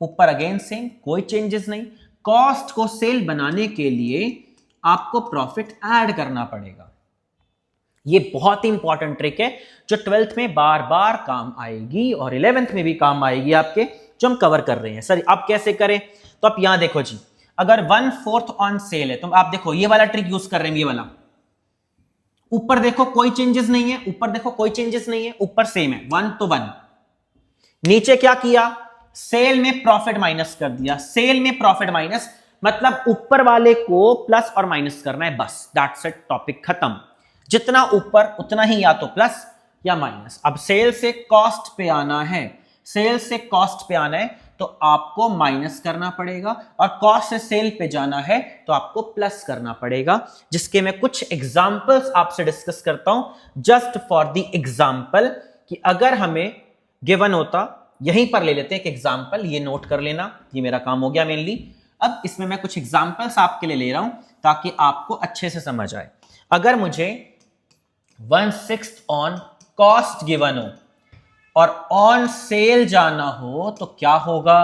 ऊपर अगेन सेम, कोई चेंजेस नहीं। कॉस्ट को सेल बनाने के लिए आपको प्रॉफिट ऐड करना पड़ेगा। ये बहुत ही इंपॉर्टेंट ट्रिक है जो 12th में बार बार काम आएगी और 11th में भी काम आएगी आपके, जो हम कवर कर रहे हैं। सर आप कैसे करें? तो आप यहां देखो जी, अगर 1/4 ऑन सेल है तो आप देखो ये वाला ट्रिक यूज कर रहे हैं, ये वाला। ऊपर देखो कोई चेंजेस नहीं है, ऊपर देखो कोई चेंजेस नहीं है, ऊपर सेम है, 1 तो 1। नीचे क्या किया? सेल में प्रॉफिट माइनस कर दिया। सेल में प्रॉफिट माइनस मतलब ऊपर वाले को प्लस और माइनस करना है, बस दैट्स इट, टॉपिक खत्म। जितना ऊपर उतना ही या तो प्लस या माइनस। अब सेल से कॉस्ट पे आना है, सेल से कॉस्ट पे आना है तो आपको माइनस करना पड़ेगा, और कॉस्ट से सेल पे जाना है तो आपको प्लस करना पड़ेगा, जिसके मैं कुछ एग्जांपल्स आपसे डिस्कस करता हूं जस्ट फॉर द एग्जांपल, कि अगर हमें गिवन होता, यहीं पर ले लेते हैं एक एग्जांपल, ये नोट कर लेना, ये मेरा काम हो गया मेनली। अब इसमें मैं कुछ एग्जांपल्स आपके लिए ले रहा हूं ताकि आपको अच्छे से समझ आए। अगर मुझे 1/6 ऑन कॉस्ट गिवन हो और ऑन सेल जाना हो तो क्या होगा,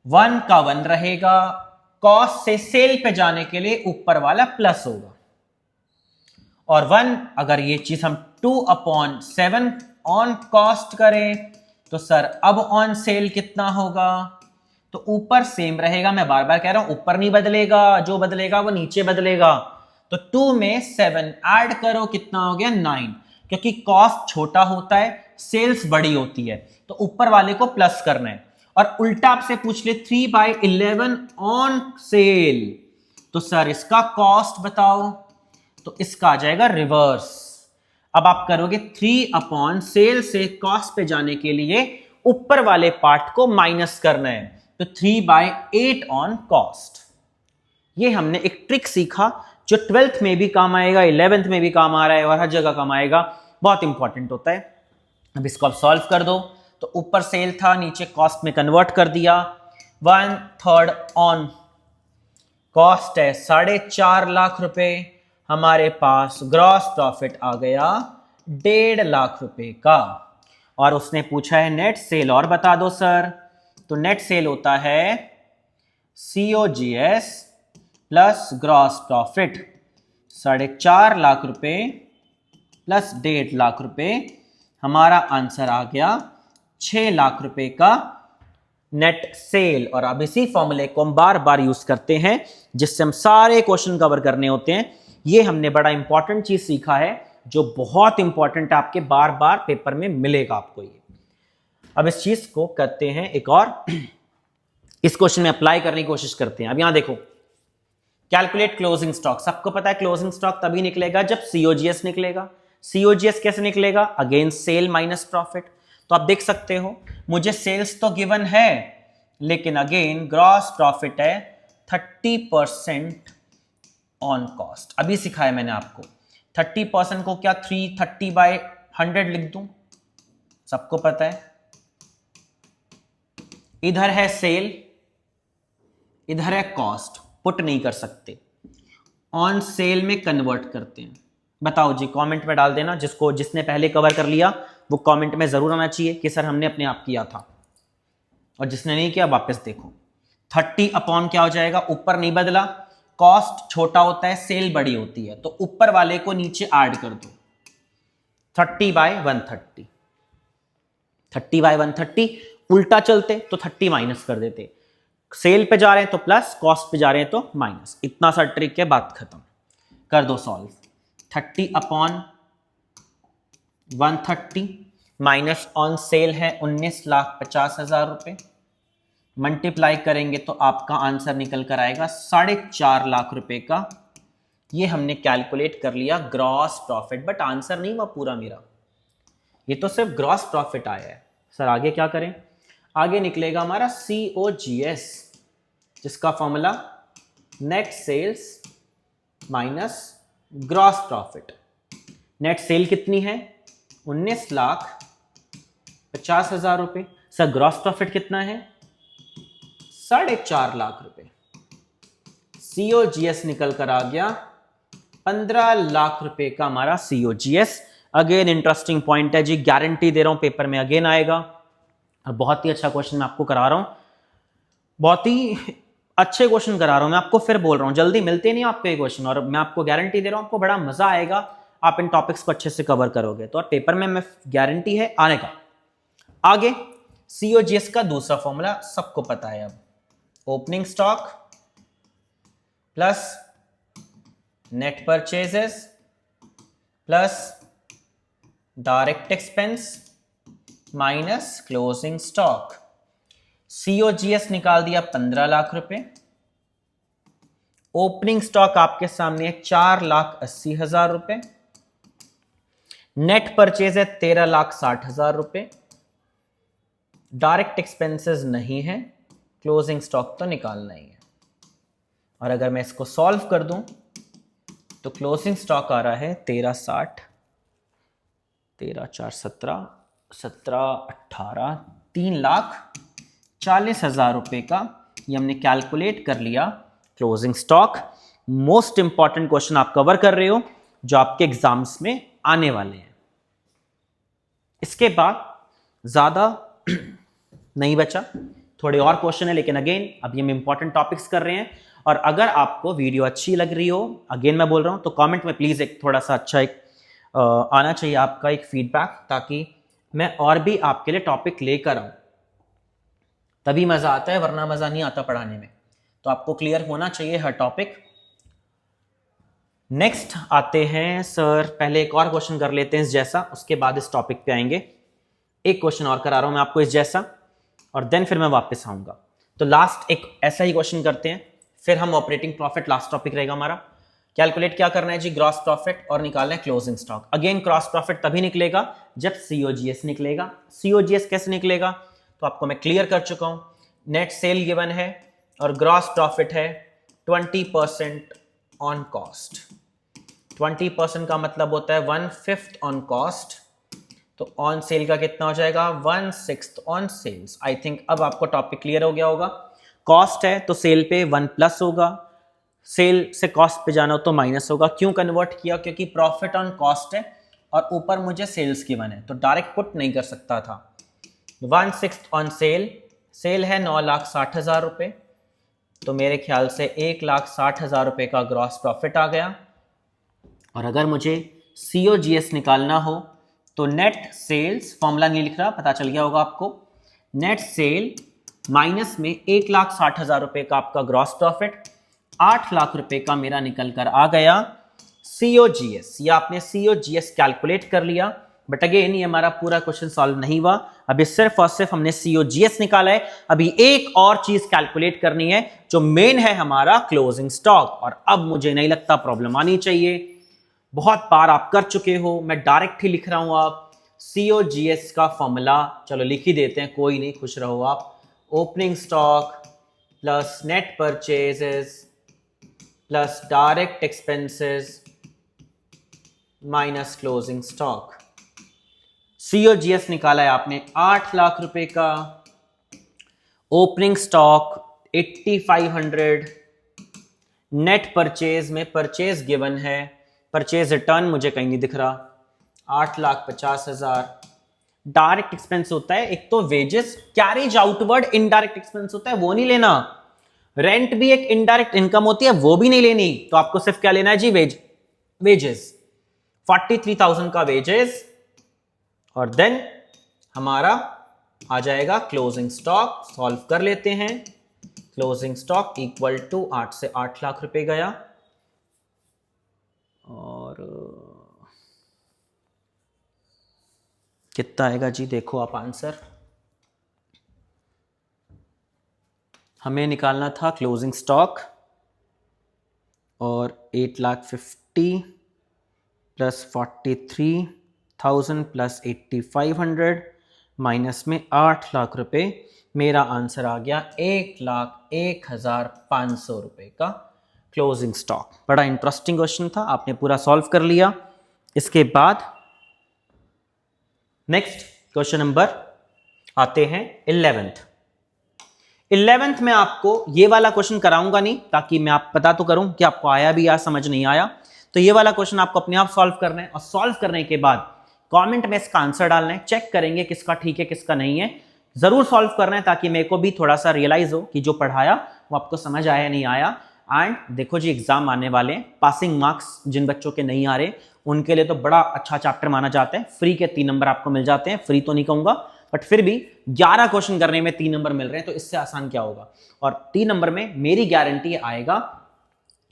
1 का 1 रहेगा, कॉस्ट से सेल पे जाने के लिए ऊपर वाला प्लस होगा, और 1 अगर ये चीज हम 2/7 ऑन कॉस्ट करें तो सर अब ऑन सेल कितना होगा, तो ऊपर सेम रहेगा, मैं बार बार कह रहा हूं ऊपर नहीं बदलेगा, जो बदलेगा वो नीचे बदलेगा। तो 2 में 7 ऐड करो, कितना हो गया 9, क्योंकि कॉस्ट छोटा होता है, सेल्स बड़ी होती है, तो ऊपर वाले को प्लस करना है। और उल्टा आपसे पूछ ले 3/11 ऑन सेल, तो सर इसका कॉस्ट बताओ, तो इसका आ जाएगा रिवर्स। अब आप करोगे 3 सेल से कॉस्ट पे जाने के लिए ऊपर वाले पार्ट को माइनस करना है, तो 3/8 ऑन कॉस्ट। ये हमने एक ट्रिक सीखा जो 12th में भी काम आएगा, 11th में भी काम आ रहा है और हर जगह काम आएगा, बहुत इंपॉर्टेंट होता है। अब इसको आप सॉल्व कर दो, तो ऊपर सेल था, नीचे कॉस्ट में कन्वर्ट कर दिया, 1/3 ऑन कॉस्ट है 4.5 लाख रुपए, हमारे पास ग्रॉस प्रॉफिट आ गया 1.5 लाख रुपए का, और उसने पूछा है नेट सेल, और बता दो सर, तो नेट सेल होता है COGS plus gross profit, 4.5 lakh रुपए प्लस 1.5 लाख रुपए, हमारा आंसर आ गया 6 लाख रुपए का नेट सेल। और अब इसी फॉर्मूले को हम बार बार यूज करते हैं जिससे हम सारे क्वेश्चन कवर करने होते हैं। ये हमने बड़ा इंपॉर्टेंट चीज सीखा है जो बहुत इंपॉर्टेंट है, आपके बार बार पेपर में मिलेगा आपको ये। अब इस चीज को करते हैं एक और इस क्वेश्चन में अप्लाई करने की कोशिश करते हैं। अब यहां देखो, कैलकुलेट क्लोजिंग स्टॉक, सबको पता है क्लोजिंग स्टॉक तभी निकलेगा जब COGS निकलेगा। COGS कैसे निकलेगा, अगेन सेल माइनस प्रॉफिट। तो आप देख सकते हो मुझे सेल्स तो गिवन है, लेकिन अगेन ग्रॉस प्रॉफिट है 30% ऑन कॉस्ट। अभी सिखाया मैंने आपको, 30% को क्या 330/100 लिख दूं, सबको पता है। इधर है सेल, इधर है कॉस्ट, पुट नहीं कर सकते, ऑन सेल में कन्वर्ट करते हैं। बताओ जी, कमेंट में डाल देना, जिसने पहले कवर कर लिया वो कमेंट में जरूर आना चाहिए कि सर हमने अपने आप किया था, और जिसने नहीं किया वापस देखो। 30 क्या हो जाएगा, ऊपर नहीं बदला, कॉस्ट छोटा होता है, सेल बड़ी होती है, तो ऊपर वाले को नीचे ऐड कर दो, 30/130। 30/130 उल्टा चलते तो 30 माइनस कर देते, सेल पे जा रहे हैं तो प्लस, कॉस्ट पे जा रहे हैं तो माइनस। इतना सा ट्रिक है, बात खत्म। कर दो सॉल्व, 30/130 माइनस ऑन सेल है 19,50,000 रुपए, मल्टीप्लाई करेंगे तो आपका आंसर निकल कर आएगा 4.5 लाख रुपए का। ये हमने कैलकुलेट कर लिया ग्रॉस प्रॉफिट, बट आंसर नहीं हुआ पूरा मेरा, ये तो सिर्फ ग्रॉस प्रॉफिट आया है। सर आगे क्या करें, आगे निकलेगा हमारा COGS, जिसका formula net sales minus gross profit. Net sale कितनी है, 19,50,000 रुपए। सर ग्रॉस प्रॉफिट कितना है, 4.5 लाख रुपए। COGS निकल कर आ गया 15 लाख रुपए का हमारा COGS। अगेन इंटरेस्टिंग पॉइंट है जी, गारंटी दे रहा हूं पेपर में अगेन आएगा, और बहुत ही अच्छा क्वेश्चन मैं आपको करा रहा हूं, बहुत ही अच्छे क्वेश्चन करा रहा हूं मैं आपको, फिर बोल रहा हूं जल्दी मिलते नहीं आपको ये क्वेश्चन, और मैं आपको गारंटी दे रहा हूं आपको बड़ा मजा आएगा, आप इन टॉपिक्स को अच्छे से कवर करोगे तो, और पेपर में मैं गारंटी है आने का। आगे COGS का दूसरा फॉर्मूला सबको पता है, अब opening stock plus net purchases plus direct expense minus closing stock. COGS निकाल दिया 15 लाख रुपए। ओपनिंग स्टॉक आपके सामने है 4,80,000 रुपए। नेट परचेज है 13,60,000 रुपए। डायरेक्ट एक्सपेंसेस नहीं है, क्लोजिंग स्टॉक तो निकालना ही है। और अगर मैं इसको सॉल्व कर दूं तो क्लोजिंग स्टॉक आ रहा है 13,60, 13,4,17, 17,18, 3,40,000 रुपए का ये हमने कैलकुलेट कर लिया closing stock. Most important question आप कवर कर रहे हो जो आपके एग्जाम्स में आने वाले हैं। इसके बाद ज्यादा नहीं बचा, थोड़े और क्वेश्चन है, लेकिन अगेन अभी हम इंपॉर्टेंट टॉपिक्स कर रहे हैं। और अगर आपको वीडियो अच्छी लग रही हो, अगेन मैं बोल रहा हूं, तो कमेंट में प्लीज एक थोड़ा सा अच्छा एक आना चाहिए आपका एक फीडबैक, ताकि मैं और भी आपके लिए टॉपिक लेकर आऊं। तभी मजा आता है, वरना मजा नहीं आता पढ़ाने में। तो आपको क्लियर होना चाहिए हर टॉपिक। नेक्स्ट आते हैं सर, पहले एक और क्वेश्चन कर लेते हैं इस जैसा, उसके बाद इस टॉपिक पे आएंगे। एक क्वेश्चन और करा रहा हूं मैं आपको इस जैसा, और देन फिर मैं वापस आऊंगा। तो लास्ट एक ऐसा ही क्वेश्चन करते हैं, फिर हम ऑपरेटिंग प्रॉफिट लास्ट टॉपिक रहेगा हमारा। कैलकुलेट क्या करना है जी, ग्रॉस प्रॉफिट, और निकालना है closing stock. Again cross profit तभी निकलेगा जब COGS निकलेगा। COGS कैसे निकलेगा तो आपको मैं क्लियर कर चुका हूं। नेट सेल गिवन है और ग्रॉस प्रॉफिट है 20% ऑन कॉस्ट। 20% का मतलब होता है 1/5 ऑन कॉस्ट, तो ऑन सेल का कितना हो जाएगा, 1/6 ऑन सेल्स। आई थिंक अब आपको टॉपिक क्लियर हो गया होगा। कॉस्ट है तो सेल पे 1+ होगा, सेल से कॉस्ट पे जाना हो तो माइनस होगा। क्यों कन्वर्ट किया, क्योंकि प्रॉफिट ऑन कॉस्ट है और ऊपर मुझे सेल्स गिवन है, तो डायरेक्ट पुट नहीं कर सकता था। 1/6 ऑन सेल, सेल है 9,60,000 रुपए, तो मेरे ख्याल से 1,60,000 रुपए का ग्रॉस प्रॉफिट आ गया। और अगर मुझे COGS निकालना हो तो नेट सेल्स, फॉर्मूला नहीं लिख रहा, पता चल गया होगा आपको, नेट सेल माइनस में 1,60,000 रुपए का आपका ग्रॉस प्रॉफिट, 8 लाख रुपए का मेरा निकल कर आ गया COGS। ये आपने COGS कैलकुलेट कर लिया, बट अगेन ये हमारा पूरा क्वेश्चन सॉल्व नहीं हुआ। अभी सिर्फ और सिर्फ हमने COGS निकाला है। अभी एक और चीज कैलकुलेट करनी है जो मेन है हमारा क्लोजिंग स्टॉक, और अब मुझे नहीं लगता प्रॉब्लम आनी चाहिए। बहुत बार आप कर चुके हो, मैं डायरेक्ट ही लिख रहा हूं। आप COGS का फॉर्मूला चलो लिख ही देते हैं, कोई नहीं, खुश रहो आप। Opening stock plus net purchases plus direct expenses minus closing stock. COGS निकाला है आपने 8 लाख रुपए का, ओपनिंग स्टॉक 8500, नेट परचेज में परचेज गिवन है, परचेज रिटर्न मुझे कहीं नहीं दिख रहा, 8,50,000। डायरेक्ट एक्सपेंस होता है एक तो wages, carriage outward indirect expense होता है, वो नहीं लेना। रेंट भी एक इनडायरेक्ट इनकम होती है, वो भी नहीं लेनी। तो आपको सिर्फ क्या लेना है जी, वेजेस। 43,000 का वेजेस, और देन हमारा आ जाएगा क्लोजिंग स्टॉक। सॉल्व कर लेते हैं। क्लोजिंग स्टॉक इक्वल टू 8 से 8 लाख रुपए गया, और कितना आएगा जी, देखो आप आंसर। हमें निकालना था क्लोजिंग स्टॉक, और 8,50,000 प्लस 43,000 प्लस 8,500 माइनस में 8 लाख रुपए। मेरा आंसर आ गया 1,01,500 रुपए का क्लोजिंग स्टॉक। बड़ा इंटरेस्टिंग क्वेश्चन था, आपने पूरा सॉल्व कर लिया। इसके बाद नेक्स्ट क्वेश्चन नंबर आते हैं 11th में आपको ये वाला क्वेश्चन कराऊंगा नहीं, ताकि मैं आप पता तो करूं कि आपको आया भी या समझ नहीं आया। तो ये वाला क्वेश्चन आपको अपने आप सॉल्व करना है, और सॉल्व करने के बाद कमेंट में इसका आंसर डालना है। चेक करेंगे किसका ठीक है किसका नहीं है, जरूर सॉल्व करना है, ताकि मेरे को भी थोड़ा सा रियलाइज हो कि जो पढ़ाया वो आपको समझ आया नहीं आया। एंड देखो जी, एग्जाम आने वाले हैं, पासिंग मार्क्स जिन बच्चों के नहीं आ रहे उनके लिए तो बड़ा अच्छा चैप्टर माना जाता है। फ्री के 3 नंबर आपको मिल जाते हैं, फ्री तो नहीं कहूंगा, बट फिर भी 11 क्वेश्चन करने में 3 नंबर मिल रहे हैं, तो इससे आसान क्या होगा। और 3 नंबर में मेरी गारंटी आएगा,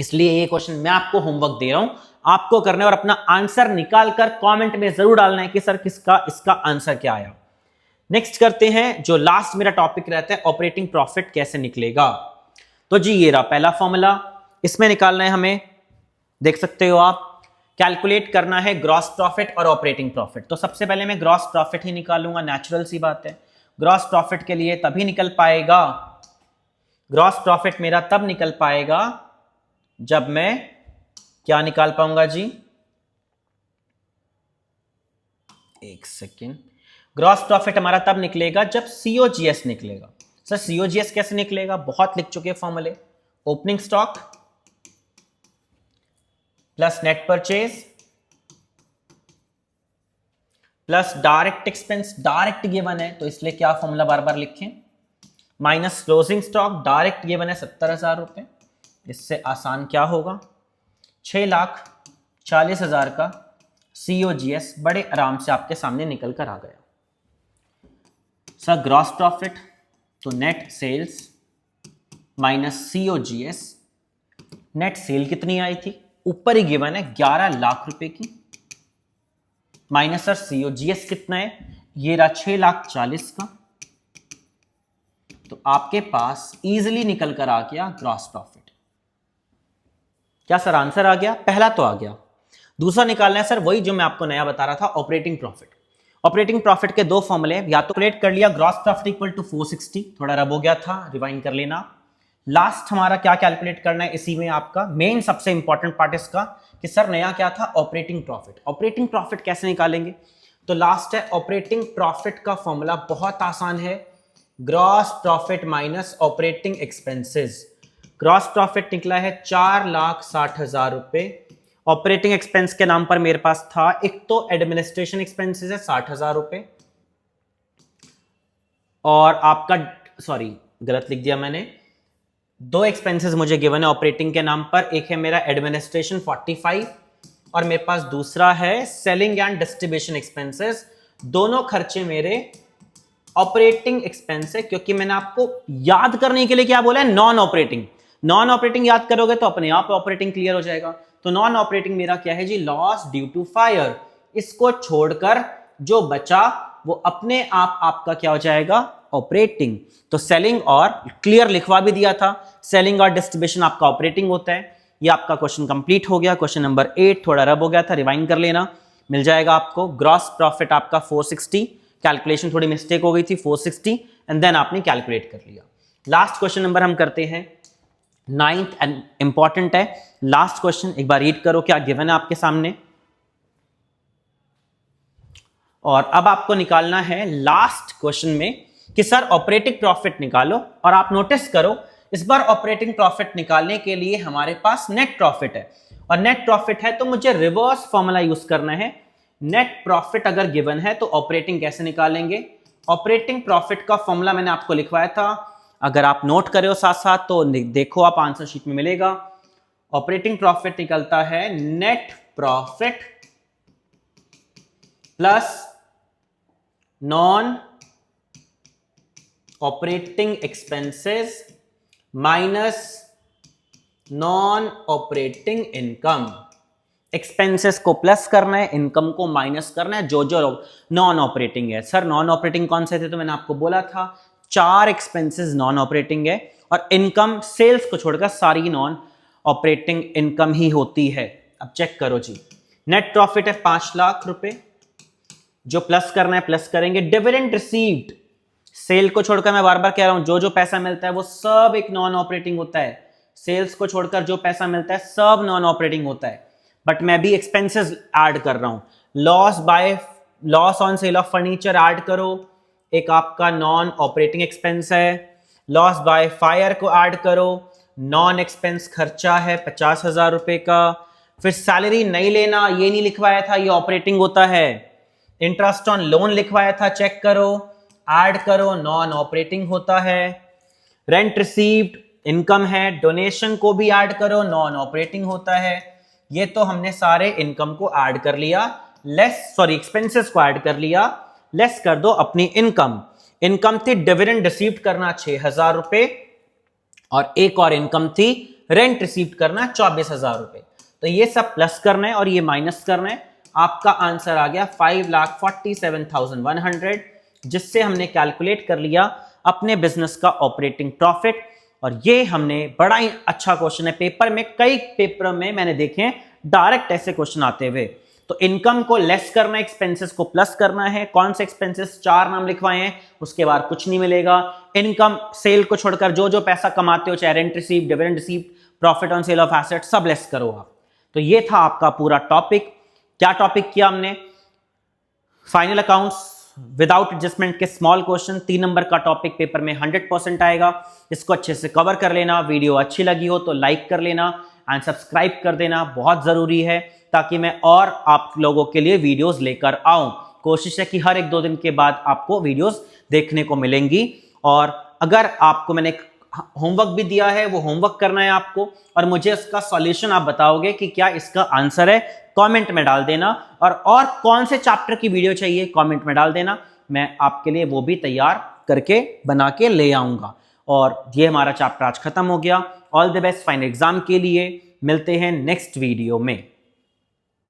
इसलिए ये क्वेश्चन मैं आपको होमवर्क दे रहा हूं, आपको करना है और अपना आंसर निकाल कर कमेंट में जरूर डालना है कि सर किसका इसका आंसर क्या आया। नेक्स्ट करते हैं, जो लास्ट मेरा टॉपिक रहता है, ऑपरेटिंग प्रॉफिट कैसे निकलेगा। तो जी ये रहा पहला फॉर्मूला, इसमें निकालना है हमें, देख सकते हो आप, कैलकुलेट करना है ग्रॉस प्रॉफिट और ऑपरेटिंग प्रॉफिट। तो सबसे पहले मैं ग्रॉस प्रॉफिट ही निकालूंगा, नेचुरल सी बात है। ग्रॉस प्रॉफिट के लिए तभी निकल पाएगा, ग्रॉस प्रॉफिट मेरा तब निकल पाएगा जब मैं क्या निकाल पाऊंगा जी, एक सेकेंड। ग्रॉस प्रॉफिट हमारा तब निकलेगा जब सीओजीएस निकलेगा। सर सीओजीएस कैसे निकलेगा, बहुत लिख चुके फॉर्मूले, opening stock plus net purchase plus direct expense, direct given है तो इसलिए क्या फॉर्मूला बार बार लिखें, minus closing stock, direct given है 70,000 रुपए, इससे आसान क्या होगा, 6,40,000 का सीओजीएस बड़े आराम से आपके सामने निकल कर आ गया। सर ग्रॉस प्रॉफिट तो net sales minus COGS, net sale कितनी आई थी, ऊपर ही गिवन है 11 लाख रुपए की, माइनस सर सीओजीएस कितना है, ये रहा 6,40,000 का। तो आपके पास इजीली निकल कर आ गया ग्रॉस प्रॉफिट। क्या सर आंसर आ गया, पहला तो आ गया। दूसरा निकालना है सर वही जो मैं आपको नया बता रहा था, ऑपरेटिंग प्रॉफिट। ऑपरेटिंग प्रॉफिट के दो फॉर्मूले, या तो कैलकुलेट कर लिया ग्रॉस प्रॉफिट इक्वल टू 460, थोड़ा रब हो गया था, रिवाइंड कर लेना। लास्ट हमारा क्या कैलकुलेट करना है, इसी में आपका मेन सबसे इंपॉर्टेंट पार्ट इसका कि सर नया क्या था, ऑपरेटिंग प्रॉफिट। ऑपरेटिंग प्रॉफिट कैसे निकालेंगे, तो लास्ट है ऑपरेटिंग प्रॉफिट का फॉर्मूला बहुत आसान है, gross profit minus operating expenses. Gross profit निकला है 4,60,000 रुपए, ऑपरेटिंग एक्सपेंस के नाम पर मेरे पास था, एक तो एडमिनिस्ट्रेशन एक्सपेंसेस है 60,000 रुपए, और आपका सॉरी गलत लिख दिया मैंने, दो एक्सपेंसेस मुझे गिवन है ऑपरेटिंग के नाम पर, एक है मेरा एडमिनिस्ट्रेशन 45 और मेरे पास दूसरा है सेलिंग एंड डिस्ट्रीब्यूशन एक्सपेंसेस। दोनों खर्चे मेरे ऑपरेटिंग एक्सपेंस है, क्योंकि मैंने आपको याद करने के लिए क्या बोला है, नॉन ऑपरेटिंग। नॉन ऑपरेटिंग याद करोगे तो अपने आप ऑपरेटिंग क्लियर हो जाएगा। तो नॉन ऑपरेटिंग मेरा क्या है जी, लॉस ड्यू टू फायर। इसको छोड़कर जो बचा वो अपने आप आपका क्या हो जाएगा, ऑपरेटिंग। तो सेलिंग और क्लियर लिखवा भी दिया था, सेलिंग और डिस्ट्रीब्यूशन आपका ऑपरेटिंग होता है। ये आपका क्वेश्चन कंप्लीट हो गया। क्वेश्चन नंबर 8 थोड़ा रब हो गया था, रिवाइंड कर लेना, मिल जाएगा आपको। ग्रॉस प्रॉफिट आपका 460, कैलकुलेशन थोड़ी मिस्टेक हो गई थी, 460 एंड देन आपने कैलकुलेट कर लिया। लास्ट क्वेश्चन नंबर हम करते हैं 9th एंड इंपॉर्टेंट है। लास्ट क्वेश्चन एक बार रीड करो क्या गिवन है आपके सामने, और अब आपको निकालना है लास्ट क्वेश्चन में कि सर ऑपरेटिंग प्रॉफिट निकालो। और आप नोटिस करो इस बार ऑपरेटिंग प्रॉफिट निकालने के लिए हमारे पास नेट प्रॉफिट है, और नेट प्रॉफिट है तो मुझे रिवर्स फॉर्मूला यूज करना है। नेट प्रॉफिट अगर गिवन है तो ऑपरेटिंग कैसे निकालेंगे, ऑपरेटिंग प्रॉफिट का फॉर्मूला मैंने आपको लिखवाया था, अगर आप नोट करे हो साथ साथ तो देखो, आप आंसर शीट में मिलेगा। ऑपरेटिंग प्रॉफिट निकलता है net profit plus non operating expenses minus non operating income. Expenses को प्लस करना है, इनकम को माइनस करना है, जो जो नॉन ऑपरेटिंग है। सर नॉन ऑपरेटिंग कौन से थे, तो मैंने आपको बोला था 4 एक्सपेंसेस नॉन ऑपरेटिंग है, और इनकम सेल्स को छोड़कर सारी नॉन ऑपरेटिंग इनकम ही होती है। अब चेक करो जी, नेट प्रॉफिट है 5 लाख रुपए, जो प्लस करना है प्लस करेंगे। डिविडेंड रिसीव्ड, सेल को छोड़कर मैं बार बार कह रहा हूं, जो जो पैसा मिलता है वो सब एक नॉन ऑपरेटिंग होता है। सेल्स को छोड़कर जो पैसा मिलता है सब नॉन ऑपरेटिंग होता है, बट मैं भी एक्सपेंसेस ऐड कर रहा हूं। Loss on sale of furniture add करो, एक आपका नॉन ऑपरेटिंग एक्सपेंस है। लॉस बाय फायर को ऐड करो, नॉन एक्सपेंस खर्चा है 50,000 रुपए का। फिर सैलरी नहीं लेना, ये नहीं लिखवाया था, ये ऑपरेटिंग होता है। इंटरेस्ट ऑन लोन लिखवाया था, चेक करो, ऐड करो, नॉन ऑपरेटिंग होता है। रेंट रिसीव्ड इनकम है, डोनेशन को भी ऐड करो, नॉन ऑपरेटिंग होता है। ये तो हमने सारे इनकम को ऐड कर लिया, एक्सपेंसेस को ऐड कर लिया, लेस कर दो अपनी इनकम। इनकम थी डिविडेंड रिसीव्ड करना 6,000 रुपए, और एक और इनकम थी रेंट रिसीव्ड करना 24,000 रुपए। तो ये सब प्लस करना है और ये माइनस करना है। आपका आंसर आ गया 5,47,100। जिससे हमने कैलकुलेट कर लिया अपने बिजनेस का ऑपरेटिंग प्रॉफिट। और ये हमने बड़ा ही अच्छा क्वेश्चन है, पेपर में कई पेपर में मैंने देखे हैं डायरेक्ट ऐसे क्वेश्चन आते हुए। तो इनकम को लेस करना, एक्सपेंसेस को प्लस करना है। कौन से एक्सपेंसेस, 4 नाम लिखवाए हैं, उसके बाद कुछ नहीं मिलेगा। इनकम सेल को छोड़कर जो जो पैसा कमाते हो, चाहे rent receive, dividend receive, profit on sale of asset, सब लेस करो आप। तो ये था आपका पूरा टॉपिक। क्या टॉपिक किया हमने? फाइनल अकाउंट्स विदाउट एडजस्टमेंट के स्मॉल क्वेश्चन, 3 नंबर का टॉपिक पेपर में 100% आएगा। इसको अच्छे से कवर कर लेना। वीडियो अच्छी लगी हो तो लाइक कर लेना एंड सब्सक्राइब कर देना, बहुत जरूरी है, ताकि मैं और आप लोगों के लिए वीडियोस लेकर आऊं। कोशिश है कि हर 1-2 दिन के बाद आपको वीडियोस देखने को मिलेंगी। और अगर आपको मैंने होमवर्क भी दिया है, वो होमवर्क करना है आपको, और मुझे इसका सॉल्यूशन आप बताओगे कि क्या इसका आंसर है, कमेंट में डाल देना। और कौन से चैप्टर की वीडियो चाहिए कमेंट में डाल देना, मैं आपके लिए वो भी तैयार करके बना के ले आऊंगा। और ये हमारा चैप्टर आज खत्म हो गया। All the best final exam के लिए। मिलते हैं नेक्स्ट वीडियो में।